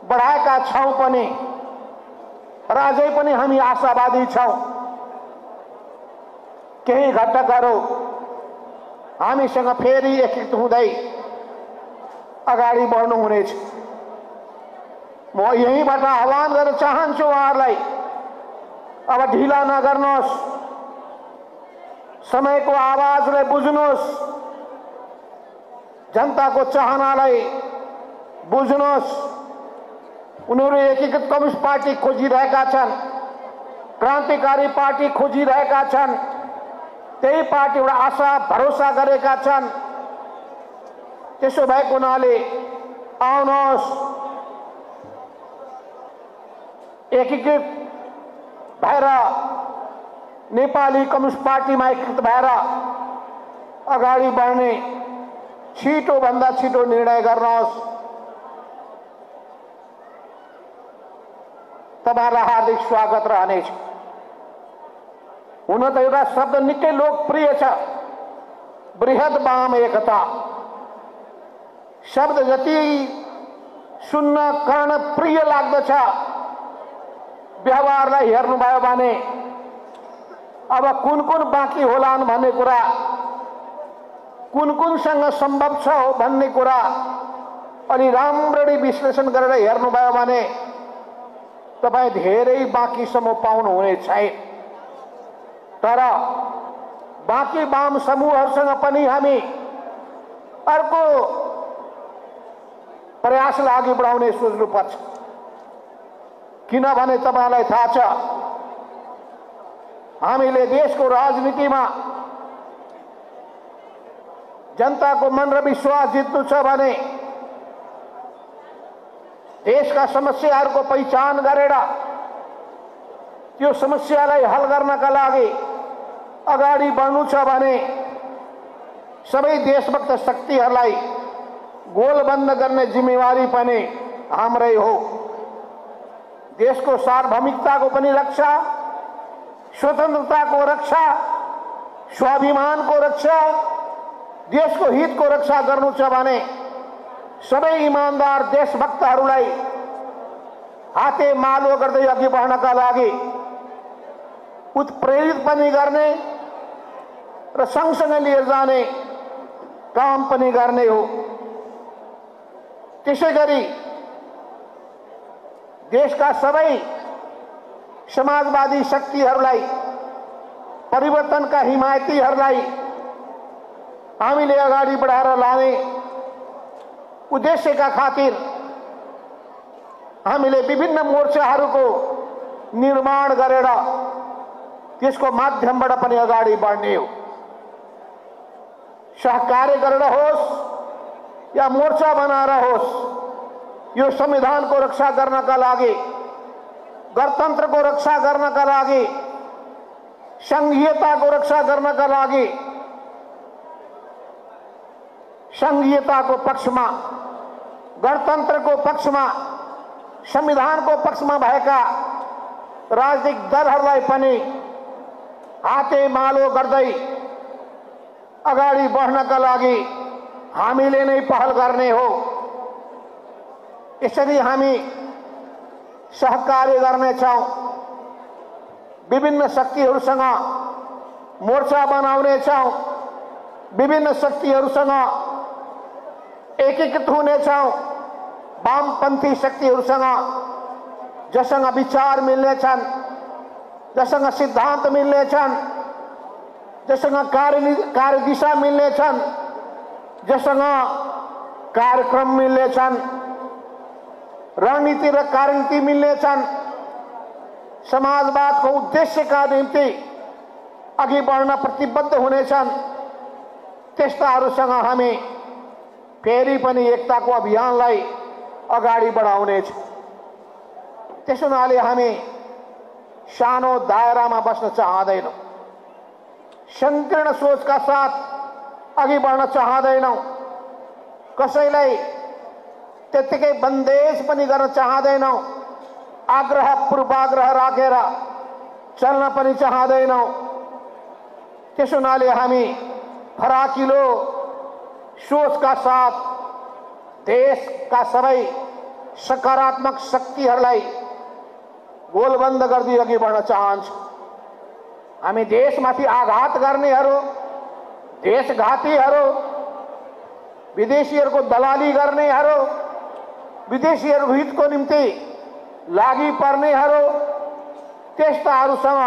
बढाएका छौं पनि र अझै पनि हामी आशावादी छौं। केही घटकहरू हामीसँग फेरि एकीकृत हुँदै अगाडि बढ्नु हुनेछ। म यहीँबाट आह्वान गर्न चाहन्छु उहाँहरूलाई, अब ढिला नगर्नुहोस्, समयको आवाजलाई बुझ्नुहोस्, जनताको चाहनालाई बुझ्नुहोस्। उनीहरू एकीकृत कम्युनिस्ट पार्टी खोजिरहेका छन्, क्रान्तिकारी पार्टी खोजिरहेका छन्, त्यही पार्टीबाट आशा भरोसा गरेका छन्। त्यसो भएको हुनाले आउनुहोस्, एकीकृत भएर नेपाली कम्युनिस्ट पार्टीमा एकीकृत भएर अगाडि बढ्ने छिटो भन्दा छिटो निर्णय गर्नुहोस्। तपाईहरुलाई हार्दिक स्वागत रहनेछ। हुन त एउटा शब्द निकै लोकप्रिय छ, बृहत वाम एकता। शब्द जति सुन्न कर्ण प्रिय लाग्दछ, व्यवहारलाई हेर्नुभयो भने अब कुन कुन बाँकी होलान् भन्ने कुरा, कुन कुनसँग सम्भव छ भन्ने कुरा अनि राम्ररी विश्लेषण गरेर हेर्नुभयो भने तपाई धेरै बाँकीसम्म पाउनु हुने छैन। तर बाँकी वाम समूहहरूसँग पनि हामी अर्को प्रयासलाई अघि बढाउने सोच्नुपर्छ। किनभने तपाईलाई थाहा छ, हामीले देशको राजनीतिमा जनताको मन र विश्वास जित्नु छ भने देशका समस्याहरूको पहिचान गरेर त्यो समस्यालाई हल गर्नका लागि अगाडि बढ्नु छ भने सबै देशभक्त शक्तिहरूलाई गोलबन्द गर्ने जिम्मेवारी पनि हाम्रै हो। देशको सार्वभौमिकताको पनि रक्षा, स्वतन्त्रताको रक्षा, स्वाभिमानको रक्षा, देशको हितको रक्षा गर्नु छ भने सबै इमानदार देशभक्तहरूलाई हाते मालो गर्दै अघि बढ्नका लागि उत्प्रेरित पनि गर्ने र सँगसँगै लिएर जाने काम पनि गर्ने हो। त्यसैगरी देशका सबै समाजवादी शक्तिहरूलाई, परिवर्तनका हिमायतीहरूलाई हामीले अगाडि बढाएर लाने उद्देश्यका खातिर हामीले विभिन्न मोर्चाहरूको निर्माण गरेर त्यसको माध्यमबाट पनि अगाडि बढ्ने हो। सहकार्य गरेर होस् या मोर्चा बनाएर होस्, यो संविधानको रक्षा गर्नका लागि गणतन्त्रको रक्षा गर्नका लागि, संघीयताको रक्षा गर्नका लागि संघीयताको पक्षमा, गणतन्त्रको पक्षमा, संविधानको पक्षमा भएका राजनीतिक दलहरूलाई पनि हातेमालो गर्दै अगाडि बढ्नका लागि हामीले नै पहल गर्ने हो। यसरी हामी सहकार्य गर्नेछौँ। विभिन्न शक्तिहरूसँग मोर्चा बनाउनेछौँ, विभिन्न शक्तिहरूसँग एकीकृत हुनेछौँ। वामपन्थी शक्तिहरूसँग जसँग विचार मिल्नेछन्, जसँग सिद्धान्त मिल्नेछन्, जसँग कार्यदिशा मिल्नेछन्, जसँग कार्यक्रम मिल्नेछन्, रणनीति र कार्यनीति मिल्नेछन्, समाजवादको उद्देश्यका निम्ति अघि बढ्न प्रतिबद्ध हुनेछन्, त्यस्ताहरूसँग हामी फेरि पनि एकताको अभियानलाई अगाडि बढाउनेछौँ। त्यसो हुनाले हामी सानो दायरामा बस्न चाहदैनौँ, संकीर्ण सोचका साथ अघि बढ्न चाहदैनौँ, कसैलाई त्यत्तिकै बन्देज पनि गर्न चाहदैनौँ, आग्रह पूर्वाग्रह राखेर चल्न पनि चाहदैनौँ। त्यसो हुनाले हामी फराकिलो सोचका साथ देशका सबै सकारात्मक शक्तिहरूलाई गोलबन्द गर्दै अघि बढ्न चाहन्छौँ। हामी देशमाथि आघात गर्नेहरू, देशघातीहरू, विदेशीहरूको दलाली गर्नेहरू, विदेशीहरूको हितको निम्ति लागि पर्नेहरू, त्यस्ताहरूसँग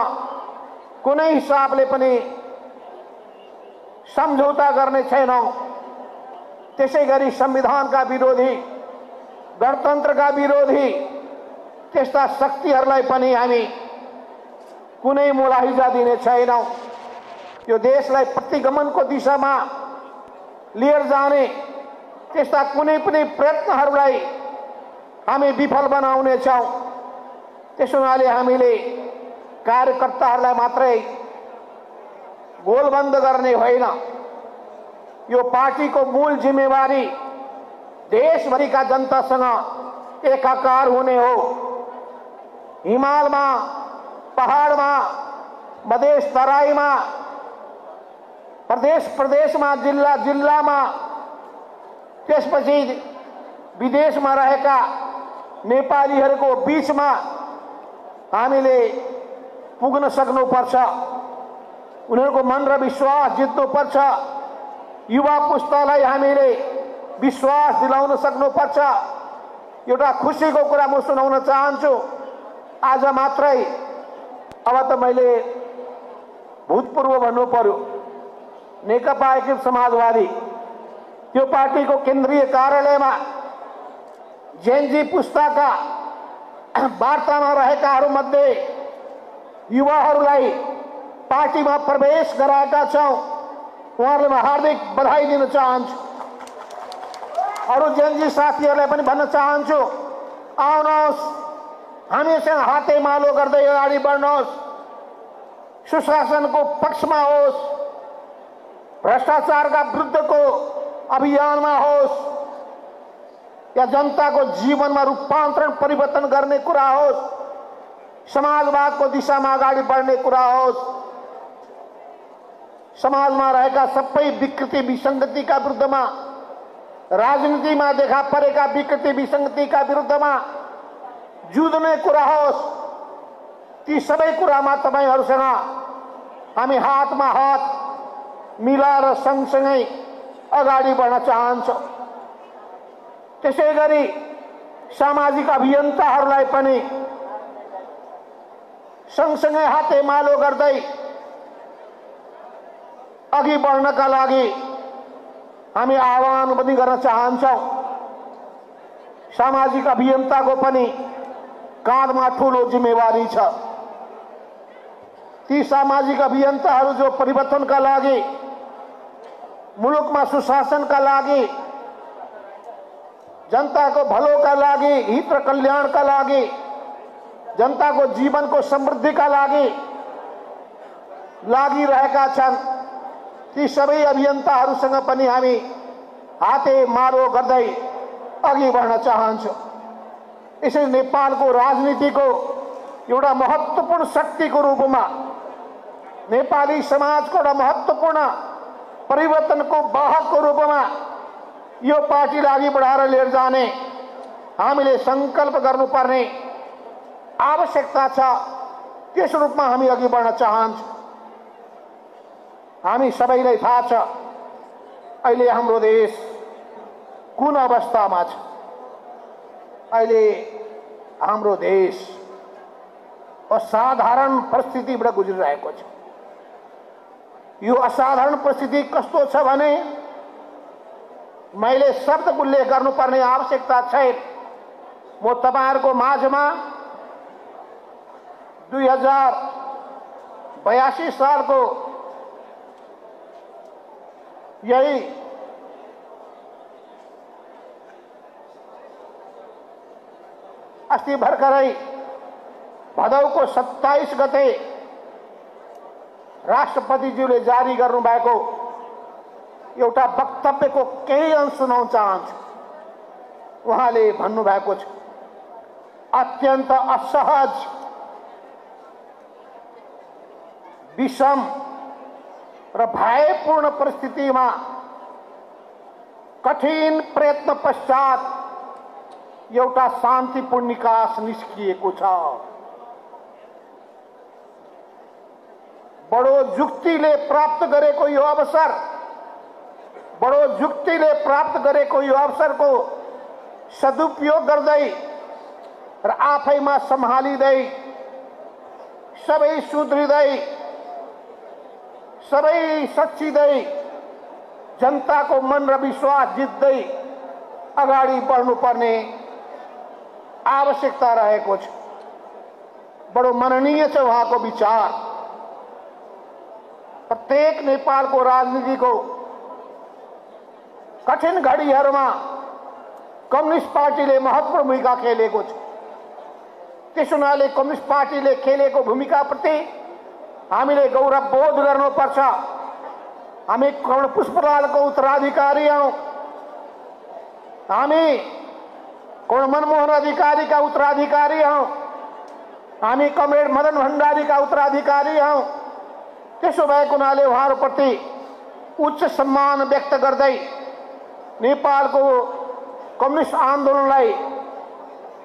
कुनै हिसाबले पनि सम्झौता गर्ने छैनौँ। त्यसै गरी संविधानका विरोधी, गणतन्त्रका विरोधी त्यस्ता शक्तिहरूलाई पनि हामी कुनै मुलाहिजा दिने छैनौँ। यो देशलाई प्रतिगमनको दिशामा लिएर जाने त्यस्ता कुनै पनि प्रयत्नहरूलाई हामी विफल बनाउनेछौँ। त्यसो हुनाले हामीले कार्यकर्ताहरूलाई मात्रै गोलबन्द गर्ने होइन, यो पार्टीको मूल जिम्मेवारी देशभरिका जनतासँग एकाकार हुने हो। हिमालमा, पहाडमा, मधेस तराईमा, प्रदेश प्रदेशमा, जिल्ला जिल्लामा, त्यसपछि विदेशमा रहेका नेपालीहरूको बीचमा हामीले पुग्न सक्नुपर्छ। उनीहरूको मन र विश्वास जित्नुपर्छ। युवा पुस्तालाई हामीले विश्वास दिलाउन सक्नुपर्छ। एउटा खुसीको कुरा म सुनाउन चाहन्छु। आज मात्रै, अब त मैले भूतपूर्व भन्नु पर्यो, नेकपा एकीकृत समाजवादी त्यो पार्टीको केन्द्रीय कार्यालयमा जेनजी पुस्ताका वार्तामा रहेकाहरूमध्ये युवाहरूलाई पार्टीमा प्रवेश गराएका छौँ। उहाँहरूलाई हार्दिक बधाई दिन चाहन्छु। अरू जेनजी साथीहरूलाई पनि भन्न चाहन्छु, आउनुहोस्, हामीसँग हातेमालो गर्दै अगाडि बढ्नुहोस्। सुशासनको पक्षमा होस्, भ्रष्टाचारका विरुद्धको अभियानमा होस्, या जनताको जीवनमा रूपान्तरण परिवर्तन गर्ने कुरा होस्, समाजवादको दिशामा अगाडि बढ्ने कुरा होस्, समाजमा रहेका सबै विकृति विसङ्गतिका विरुद्धमा, राजनीतिमा देखा परेका विकृति विसङ्गतिका विरुद्धमा जुझ्ने कुरा होस्, ती सबै कुरामा तपाईहरुसँग हामी हातमा हात मिलाएर सँगसँगै अगाडि बढ्न चाहन्छौँ। त्यसैगरी सामाजिक अभियन्ताहरूलाई पनि सँगसँगै हातेमालो गर्दै अघि बढ्नका लागि हामी आह्वान पनि गर्न चाहन्छौँ। सामाजिक अभियन्ताको पनि काँधमा ठूलो जिम्मेवारी छ। ती सामाजिक अभियन्ताहरू जो परिवर्तनका लागि, मुलुकमा सुशासनका लागि, जनताको भलोका लागि, हित र कल्याणका लागि जनताको जीवनको समृद्धिका लागि लागिरहेका छन्। ती सबै अभियन्ताहरूसँग पनि हामी हातेमालो गर्दै अघि बढ्न चाहन्छौँ। यसरी नेपालको राजनीतिको एउटा महत्त्वपूर्ण शक्तिको रूपमा, नेपाली समाजको एउटा महत्त्वपूर्ण परिवर्तनको वाहकको रूपमा यो पार्टीलाई अघि बढाएर लिएर जाने हामीले सङ्कल्प गर्नुपर्ने आवश्यकता छ। त्यस रूपमा हामी अघि बढ्न चाहन्छौँ। हामी सबैलाई थाहा छ अहिले हाम्रो देश कुन अवस्थामा छ। अहिले हाम्रो देश असाधारण परिस्थितिबाट गुज्रिरहेको छ। यो असाधारण परिस्थिति कस्तो छ भने मैले शब्दको उल्लेख गर्नुपर्ने आवश्यकता छैन। म तपाईहरुको माझमा 2082 सालको यही अस्ति भर्खरै भदौको 27 गते राष्ट्रपतिज्यूले जारी गर्नुभएको एउटा वक्तव्यको केही अंश सुनाउन चाहन्छु। उहाँले भन्नुभएको छ, अत्यन्त असहज, विषम र भयपूर्ण परिस्थितिमा कठिन प्रयत्न पश्चात एउटा शान्तिपूर्ण निकास निस्किएको छ। बडो जुक्तिले प्राप्त गरेको यो अवसर, बडो जुक्तिले प्राप्त गरेको यो अवसरको सदुपयोग गर्दै र आफैमा सम्हालिँदै सबै सुध्रिँदै सबै सच्चिँदै जनताको मन र विश्वास जित्दै अगाडि बढ्नुपर्ने आवश्यकता रहेको छ। बडो मननीय छ उहाँको विचार। प्रत्येक नेपालको राजनीतिको कठिन घडीहरूमा कम्युनिस्ट पार्टीले महत्त्वपूर्ण भूमिका खेलेको छ। त्यस हुनाले कम्युनिस्ट पार्टीले खेलेको भूमिकाप्रति हामीले गौरव बोध गर्नुपर्छ। हामी कर्ण पुष्पलालको उत्तराधिकारी हौं। हामी कर्ण मनमोहन अधिकारीका उत्तराधिकारी हौं। हामी कमरेड मदन भण्डारीका उत्तराधिकारी हौं। त्यसो भएको हुनाले उहाँहरूप्रति उच्च सम्मान व्यक्त गर्दै नेपालको कम्युनिस्ट आन्दोलनलाई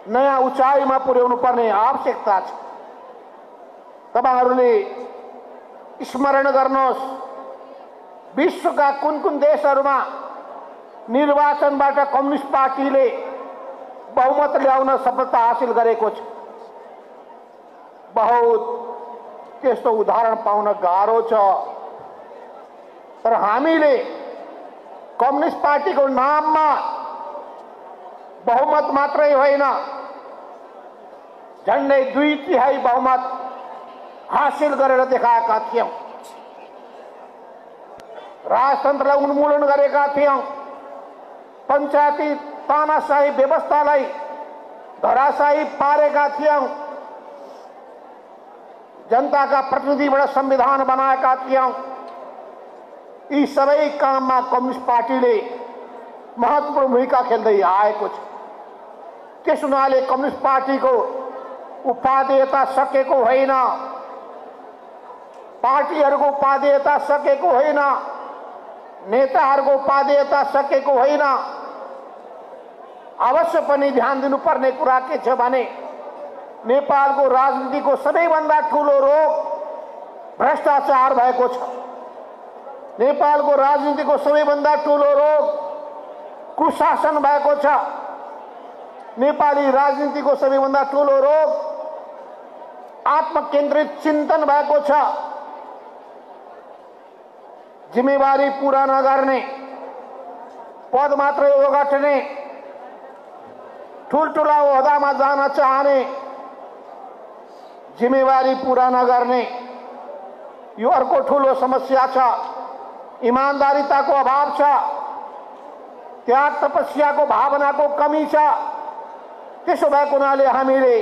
नयाँ उचाइमा पुर्याउनु पर्ने आवश्यकता छ। तपाईहरुले स्मरण गर्नुहोस्, विश्वका कुन कुन देशहरूमा निर्वाचनबाट कम्युनिस्ट पार्टीले बहुमत ल्याउन सफलता हासिल गरेको छ। बहुत त्यस्तो उदाहरण पाउन गाह्रो छ। तर हामीले कम्युनिस्ट पार्टीको नाममा बहुमत मात्रै होइन, झन्डै 2/3 बहुमत हासिल गरेर देखाएका थियौं। राजतन्त्रलाई उन्मूलन गरेका थियौं। पञ्चायती तानाशाही व्यवस्थालाई धराशायी पारेका थियौं। जनताका प्रतिनिधिबाट संविधान बनाएका थियौं। यी सबै काममा कम्युनिस्ट पार्टीले महत्त्वपूर्ण भूमिका खेल्दै आएको छ। त्यस हुनाले कम्युनिस्ट पार्टीको उपादेयता सकेको होइन, पार्टीहरूको उपादेयता सकेको होइन, नेताहरूको उपादेयता सकेको होइन। अवश्य पनि ध्यान दिनुपर्ने कुरा के छ भने नेपालको राजनीतिको सबैभन्दा ठूलो रोग भ्रष्टाचार भएको छ। नेपालको राजनीतिको सबैभन्दा ठूलो रोग कुशासन भएको छ। नेपाली राजनीतिको सबैभन्दा ठूलो रोग आत्मकेन्द्रित चिन्तन भएको छ। जिम्मेवारी पूरा नगर्ने, पद मात्रै ओगट्ने, ठुलठुला ओहदामा जान चाहने, जिम्मेवारी पूरा नगर्ने, यो अर्को ठूलो समस्या छ। इमानदारीताको अभाव छ। त्याग तपस्याको भावनाको कमी छ। त्यसो भएको हुनाले हामीले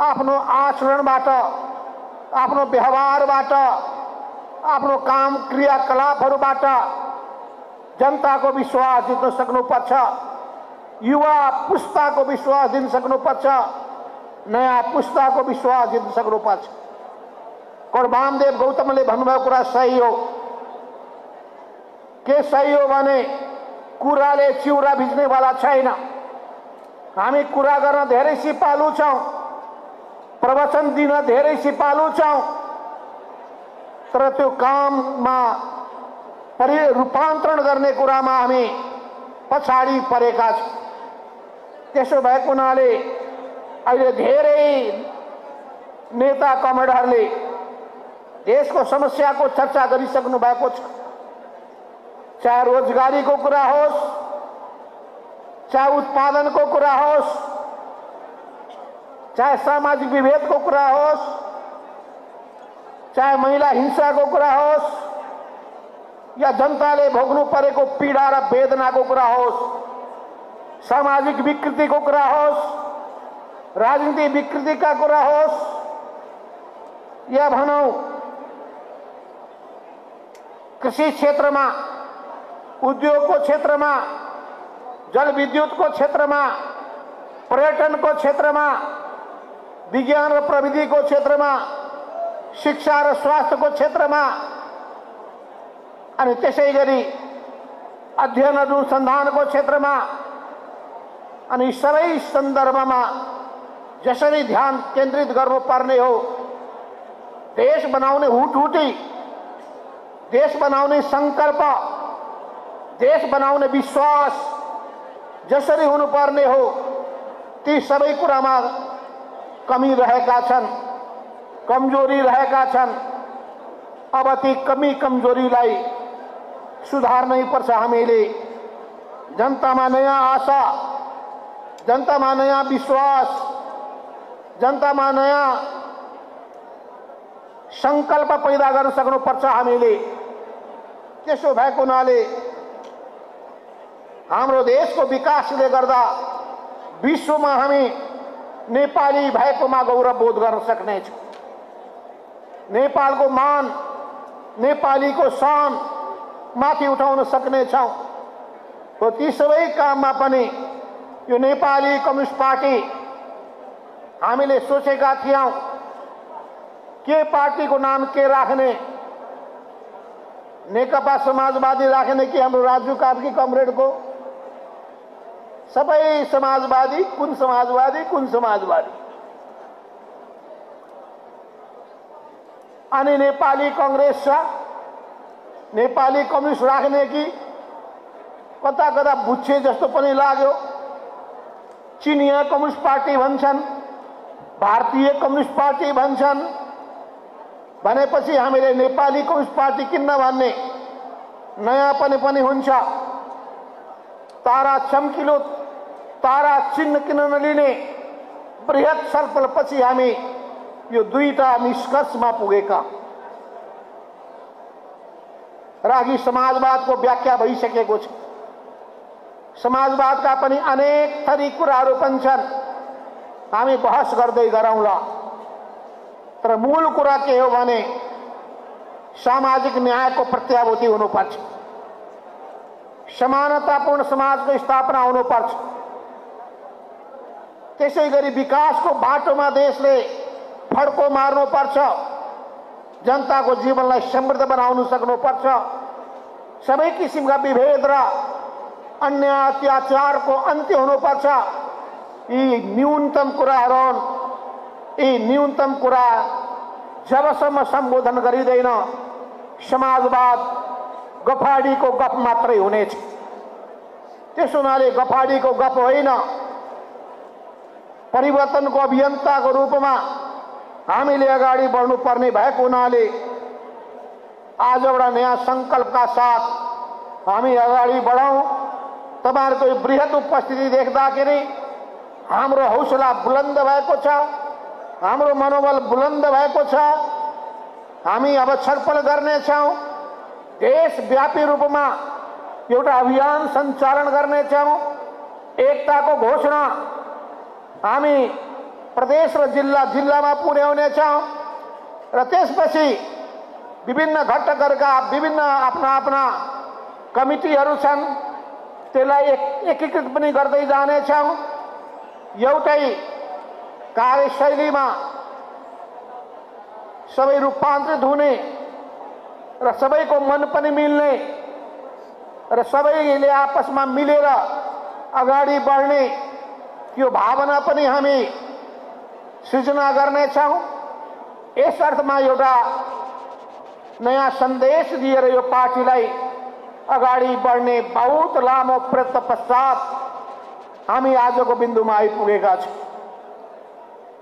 आफ्नो आचरणबाट, आफ्नो व्यवहारबाट, आफ्नो काम क्रियाकलापहरूबाट जनताको विश्वास जित्न सक्नुपर्छ। युवा पुस्ताको विश्वास जित्न सक्नुपर्छ। नयाँ पुस्ताको विश्वास जित्न सक्नुपर्छ। वामदेव गौतमले भन्नुभएको कुरा सही हो। के सही हो भने कुराले चिउरा भिज्नेवाला छैन। हामी कुरा गर्न धेरै सिपालु छौँ, प्रवचन दिन धेरै सिपालु छौँ, तर त्यो काममा रूपान्तरण गर्ने कुरामा हामी पछाडि परेका छौँ। त्यसो भएको हुनाले अहिले धेरै नेता कमेडरले देशको समस्याको चर्चा गरिसक्नु भएको छ। चाहे रोजगारीको कुरा होस्, चाहे उत्पादनको कुरा होस्, चाहे सामाजिक विभेदको कुरा होस्, चाहे महिला हिंसाको कुरा होस्, या जनताले भोग्नु परेको पीडा र वेदनाको कुरा होस्, सामाजिक विकृतिको कुरा होस्, राजनीतिक विकृतिका कुरा होस्, या भनौं कृषि क्षेत्रमा, उद्योगको क्षेत्रमा, जलविद्युतको क्षेत्रमा, पर्यटनको क्षेत्रमा, विज्ञान र प्रविधिको क्षेत्रमा, शिक्षा र स्वास्थ्यको क्षेत्रमा, अनि त्यसै गरी अध्ययन अनुसन्धानको क्षेत्रमा, अनि सबै सन्दर्भमा जसरी ध्यान केन्द्रित गर्नुपर्ने हो, देश बनाउने हुटहुटी, देश बनाउने संकल्प, देश बनाउने विश्वास जसरी हुनुपर्ने हो, ती सबै कुरामा कमी रहेका छन्, कमजोरी रहेका छन्। अब ती कमी कमजोरीलाई सुधार्नै पर्छ। हामीले जनतामा नयाँ आशा, जनतामा नयाँ विश्वास, जनतामा नयाँ संकल्प पैदा गर्न सक्नुपर्छ हामीले। त्यसो भएको हुनाले हाम्रो देशको विकासले गर्दा विश्वमा हामी नेपाली भएकोमा गौरव बोध गर्न सक्नेछौँ। नेपालको मान, नेपालीको शान माथि उठाउन सक्नेछौँ। हो ती सबै काममा पनि यो नेपाली कम्युनिस्ट पार्टी हामीले सोचेका थियौँ के पार्टीको नाम के राख्ने, नेकपा समाजवादी राख्ने कि हाम्रो राजु कार्की कमरेडको? सबै समाजवादी, कुन समाजवादी, कुन समाजवादी? अनि नेपाली कांग्रेस छ, नेपाली कम्युनिस्ट राख्ने कि कता कता बुझ्छे जस्तो पनि लाग्यो। चिनिया कम्युनिस्ट पार्टी भन्छन्, भारतीय कम्युनिस्ट पार्टी भन्छन्। भनेपछि हामीले नेपाली कम्युनिस्ट पार्टी किन भन्ने? नयाँ पनि हुन्छ। तारा चम्किलो तारा चिन्ह किन नलिने? बृहत छलफलपछि हामी यो दुईटा निष्कर्षमा पुगेका। रागी समाजवादको व्याख्या भइसकेको छ। समाजवादका पनि अनेक थरी कुराहरू पनि छन्, हामी बहस गर्दै गरौँला। तर मूल कुरा के हो भने सामाजिक न्यायको प्रत्याभूति हुनुपर्छ, समानतापूर्ण समाजको स्थापना हुनुपर्छ। त्यसै गरी विकासको बाटोमा देशले फड्को मार्नुपर्छ, जनताको जीवनलाई समृद्ध बनाउन सक्नुपर्छ। सबै किसिमका विभेद र अन्याय अत्याचारको अन्त्य हुनुपर्छ। यी न्यूनतम कुराहरू हुन्। यी न्यूनतम कुरा जबसम्म सम्बोधन गरिँदैन, समाजवाद गफाडीको गफ मात्रै हुनेछ। त्यसो हुनाले गफाडीको गफ होइन, परिवर्तनको अभियन्ताको रूपमा हामीले अगाडि बढ्नुपर्ने भएको हुनाले आज एउटा नयाँ संकल्पका साथ हामी अगाडि बढौँ। तपाईहरुको बृहत उपस्थिति देख्दाखेरि हाम्रो हौसला बुलन्द भएको छ, हाम्रो मनोबल बुलन्द भएको छ। हामी अब छलफल गर्नेछौँ, देशव्यापी रूपमा एउटा अभियान सञ्चालन गर्नेछौँ। एकताको घोषणा हामी प्रदेश र जिल्लामा पुर्याउनेछौँ र त्यसपछि विभिन्न घटकहरूका विभिन्न आफ्ना कमिटीहरू छन्, त्यसलाई एकीकृत पनि गर्दै जानेछौँ। एउटै कार्यशैलीमा सबै रूपान्तरित हुने र सबैको मन पनि मिल्ने र सबैले आपसमा मिलेर अगाडि बढ्ने त्यो भावना पनि हामी सृजना गर्नेछौँ। यस अर्थमा एउटा नयाँ सन्देश दिएर यो पार्टीलाई अगाडि बढ्ने बहुत लामो प्रयत्न पश्चात हामी आजको बिन्दुमा आइपुगेका छौँ।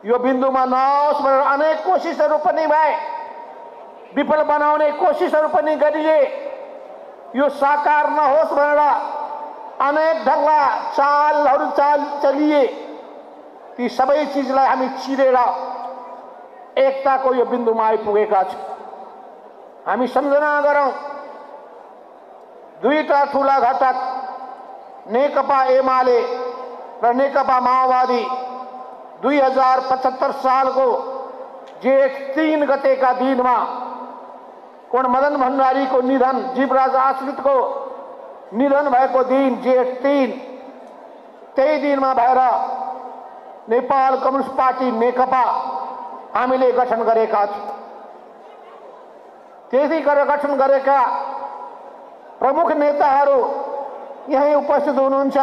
यो बिन्दुमा नहोस् भनेर अनेक कोसिसहरू पनि भए, विफल बनाउने कोसिसहरू पनि गरिए, यो साकार नहोस् भनेर अनेक ढङ्गका चालहरू चलिए। ती सबै चिजलाई हामी चिरेर एकताको यो बिन्दुमा आइपुगेका छौँ। हामी सम्झना गरौँ, दुईटा ठुला घटक नेकपा एमाले र नेकपा माओवादी 2075 सालको जेठ 3 गतेका दिनमा कोण मदन भण्डारीको निधन, जीवराज आश्रितको निधन भएको दिन जेठ 3, त्यही दिनमा भएर नेपाल कम्युनिस्ट पार्टी नेकपा हामीले गठन गरेका छौँ। त्यही गरेर गठन गरेका प्रमुख नेताहरू यही उपस्थित हुनुहुन्छ।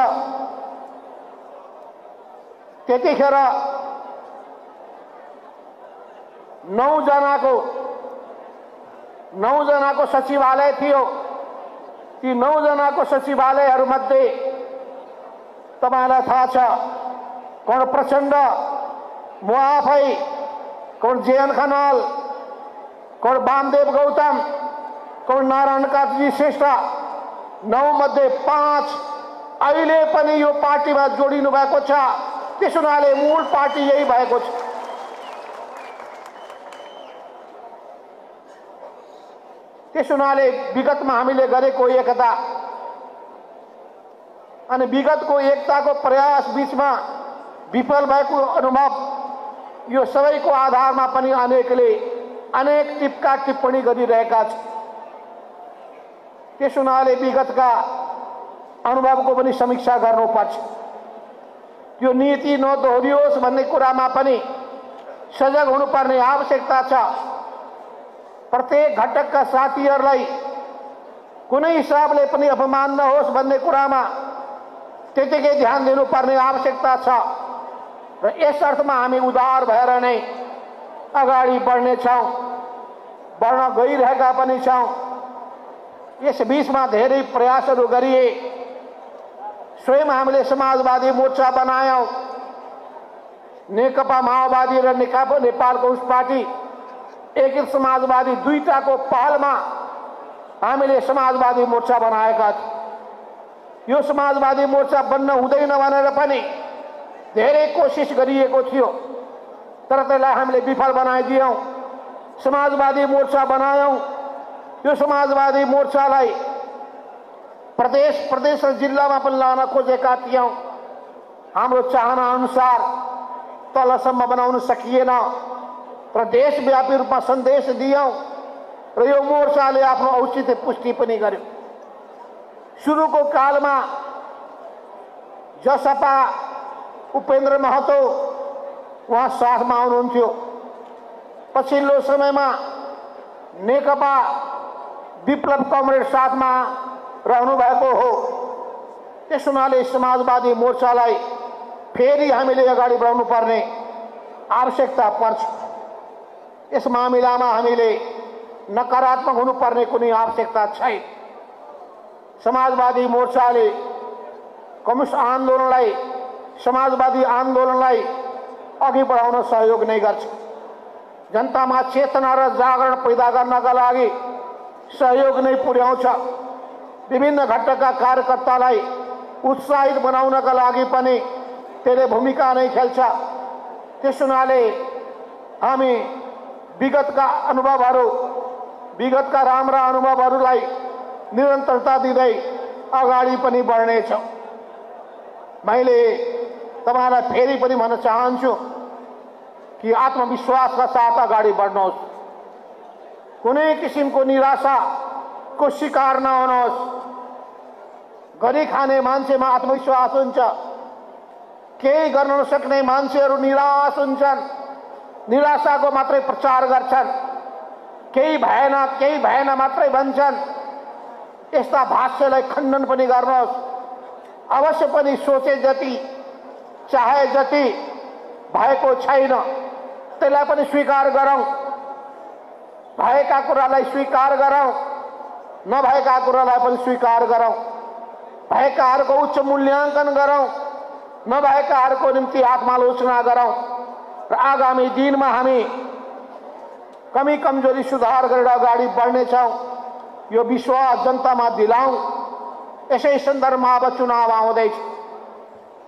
त्यतिखेर 9 जनाको सचिवालय थियो। ती 9 जनाको सचिवालयहरूमध्ये तपाईँलाई थाहा छ, कोण प्रचण्ड, म आफै, कोण जेएन खनाल, कोण वामदेव गौतम, कोण नारायण काजी श्रेष्ठ, 9 मध्ये 5 अहिले पनि यो पार्टीमा जोडिनु भएको छ। त्यस हुनाले मूल पार्टी यही भएको छ। त्यस हुनाले विगतमा हामीले गरेको एकता अनि विगतको एकताको प्रयास बीचमा विफल भएको अनुभव, यो सबैको आधारमा पनि अनेकले अनेक टिप्का टिप्पणी गरिरहेका छन्। त्यस हुनाले विगतका अनुभवको पनि समीक्षा गर्नुपर्छ। यो नीति नदोहोरियोस् भन्ने कुरामा पनि सजग हुनुपर्ने आवश्यकता छ। प्रत्येक घटकका साथीहरूलाई कुनै हिसाबले पनि अपमान नहोस् भन्ने कुरामा त्यतिकै ध्यान दिनुपर्ने आवश्यकता छ र यस अर्थमा हामी उदार भएर नै अगाडि बढ्नेछौँ, बढ्न गइरहेका पनि छौँ। यस बीचमा धेरै प्रयासहरू गरिए। स्वयं हामीले समाजवादी मोर्चा बनायौँ। नेकपा माओवादी र नेकपा नेपाल कम्युनिस्ट पार्टी एकीकृत समाजवादी दुईटाको पहलमा हामीले समाजवादी मोर्चा बनाएका थियौँ। यो समाजवादी मोर्चा बन्न हुँदैन भनेर पनि धेरै कोसिस गरिएको थियो, तर त्यसलाई हामीले विफल बनाइदियौँ। समाजवादी मोर्चा बनायौँ। यो समाजवादी मोर्चालाई प्रदेश र जिल्लामा पनि लान खोजेका थियौँ। हाम्रो चाहना अनुसार तलसम्म बनाउन सकिएन, र देशव्यापी रूपमा सन्देश दियौँ र यो मोर्चाले आफ्नो औचित्य पुष्टि पनि गर्यो। सुरुको कालमा जसपा उपेन्द्र महतो उहाँ साथमा आउनुहुन्थ्यो। पछिल्लो समयमा नेकपा विप्लव कमरेड साथमा रहनु भएको हो। त्यस हुनाले समाजवादी मोर्चालाई फेरि हामीले अगाडि बढाउनु पर्ने आवश्यकता पर्छ। यस मामिलामा हामीले नकारात्मक हुनुपर्ने कुनै आवश्यकता छैन। समाजवादी मोर्चाले कम्युनिस्ट आन्दोलनलाई, समाजवादी आन्दोलनलाई अघि बढाउन सहयोग नै गर्छ। जनतामा चेतना र जागरण पैदा गर्नका लागि सहयोग नै पुर्याउँछ। विभिन्न घटकका कार्यकर्तालाई उत्साहित बनाउनका लागि पनि त्यसले भूमिका नै खेल्छ। त्यस हुनाले हामी विगतका अनुभवहरू, विगतका राम्रा अनुभवहरूलाई निरन्तरता दिँदै अगाडि पनि बढ्नेछौँ। मैले तपाईँलाई फेरि पनि भन्न चाहन्छु, कि आत्मविश्वासका साथ अगाडि बढ्नुहोस्, कुनै किसिमको निराशाको शिकार नहुनुहोस्। गरी खाने मान्छेमा आत्मविश्वास हुन्छ, केही गर्न नसक्ने मान्छेहरू निराश हुन्छन्, निराशाको मात्रै प्रचार गर्छन्, केही भएन मात्रै भन्छन्। यस्ता भाष्यलाई खण्डन पनि गर्नुहोस्। अवश्य पनि सोचे जति चाहे जति भएको छैन त्यसलाई पनि स्वीकार गरौँ, भएका कुरालाई स्वीकार गरौँ, नभएका कुरालाई पनि स्वीकार गरौँ, भएकाहरूको उच्च मूल्याङ्कन गरौँ, नभएकाहरूको निम्ति आत्मालोचना गरौँ र आगामी दिनमा हामी कमी कमजोरी सुधार गरेर अगाडि बढ्नेछौँ। यो विश्वास जनतामा दिलाउँ। यसै सन्दर्भमा अब चुनाव आउँदैछ।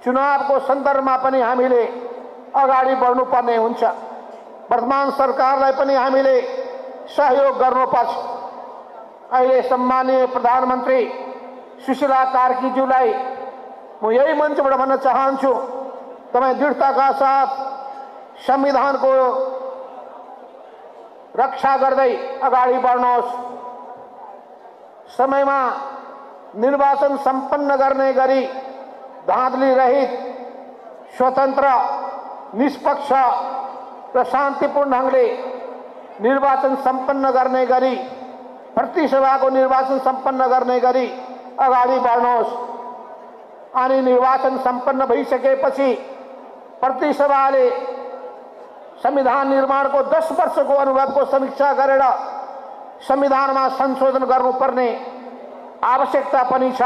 चुनावको सन्दर्भमा पनि हामीले अगाडि बढ्नुपर्ने हुन्छ। वर्तमान सरकारलाई पनि हामीले सहयोग गर्नुपर्छ। अहिले सम्माननीय प्रधानमन्त्री सुशीला कार्कीज्यूलाई म यही मञ्चबाट भन्न चाहन्छु, तपाईँ दृढताका साथ संविधानको रक्षा गर्दै अगाडि बढ्नुहोस्। समयमा निर्वाचन सम्पन्न गर्ने गरी धाँधली रहित, स्वतन्त्र, निष्पक्ष र शान्तिपूर्ण ढङ्गले निर्वाचन सम्पन्न गर्ने गरी, प्रतिसभाको निर्वाचन सम्पन्न गर्ने गरी अगाडि बढ्नुहोस्। अनि निर्वाचन सम्पन्न भइसकेपछि प्रतिसभाले संविधान निर्माणको 10 वर्षको अनुभवको समीक्षा गरेर संविधानमा संशोधन गर्नुपर्ने आवश्यकता पनि छ।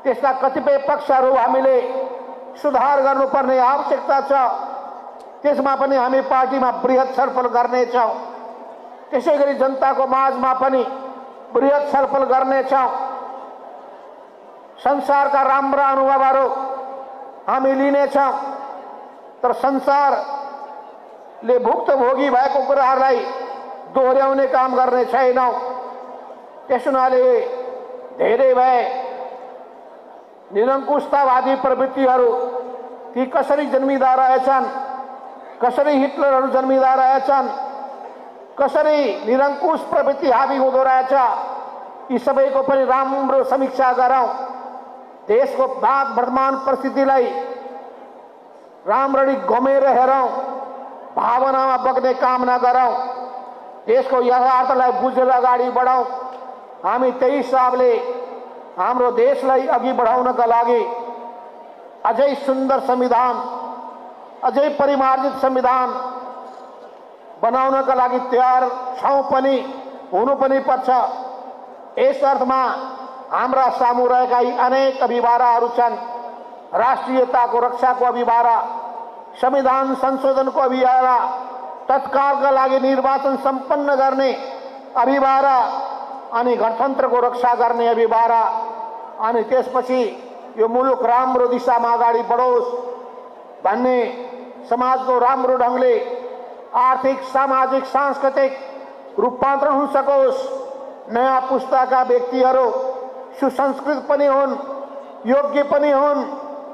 त्यसका कतिपय पक्षहरू हामीले सुधार गर्नुपर्ने आवश्यकता छ। त्यसमा पनि हामी पार्टीमा बृहत छलफल गर्नेछौँ। त्यसैगरी जनताको माझमा पनि बृहत छलफल गर्नेछौँ। संसारका राम्रा अनुभवहरू हामी लिनेछौँ, तर संसारले भुक्तभोगी भएको कुराहरूलाई दोहोऱ्याउने काम गर्ने छैनौँ। त्यस हुनाले धेरै भए निरङ्कुशतावादी प्रवृत्तिहरू ती कसरी जन्मिँदा रहेछन्, कसरी हिटलरहरू जन्मिँदा रहेछन्, कसरी निरङ्कुश प्रवृत्ति हावी हुँदो रहेछ, यी सबैको पनि राम्रो समीक्षा गरौँ। देशको वर्तमान परिस्थितिलाई राम्ररी घमेर हेरौँ, भावनामा बग्ने काम नगरौँ, देशको यथार्थलाई बुझेर अगाडि बढौँ। हामी त्यही हिसाबले हाम्रो देशलाई अघि बढाउनका लागि अझै सुन्दर संविधान, अझै परिमार्जित संविधान बनाउनका लागि तयार छौँ पनि, हुनु पनि पर्छ। यस अर्थमा हाम्रा सामु रहेका यी अनेक अभिभाराहरू छन्। राष्ट्रियताको रक्षाको अभिभारा, संविधान संशोधनको अभिभारा, तत्कालका लागि निर्वाचन सम्पन्न गर्ने अभिभारा, अनि गणतन्त्रको रक्षा गर्ने अभिभारा, अनि त्यसपछि यो मुलुक राम्रो दिशामा अगाडि बढोस् भन्ने, समाजको राम्रो ढङ्गले आर्थिक, सामाजिक, सांस्कृतिक रूपान्तरण हुन सकोस्। नयाँ पुस्ताका व्यक्तिहरू सुसंस्कृत पनि हुन्, योग्य पनि हुन्,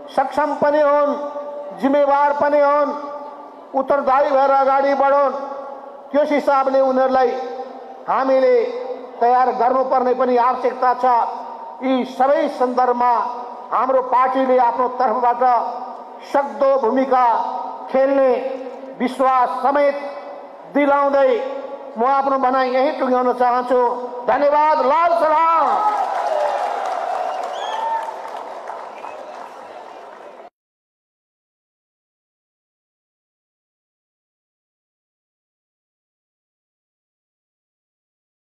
सक्षम पनि हुन्, जिम्मेवार पनि हुन्, उत्तरदायी भएर अगाडि बढुन्। त्यस हिसाबले उनीहरूलाई हामीले तयार गर्नुपर्ने पनि आवश्यकता छ। यी सबै सन्दर्भमा हाम्रो पार्टीले आफ्नो तर्फबाट सक्दो भूमिका खेल्ने विश्वास समेत दिलाउँदै म आफ्नो भनाइ यही टुङ्ग्याउन चाहन्छु। धन्यवाद। लाल सलाम।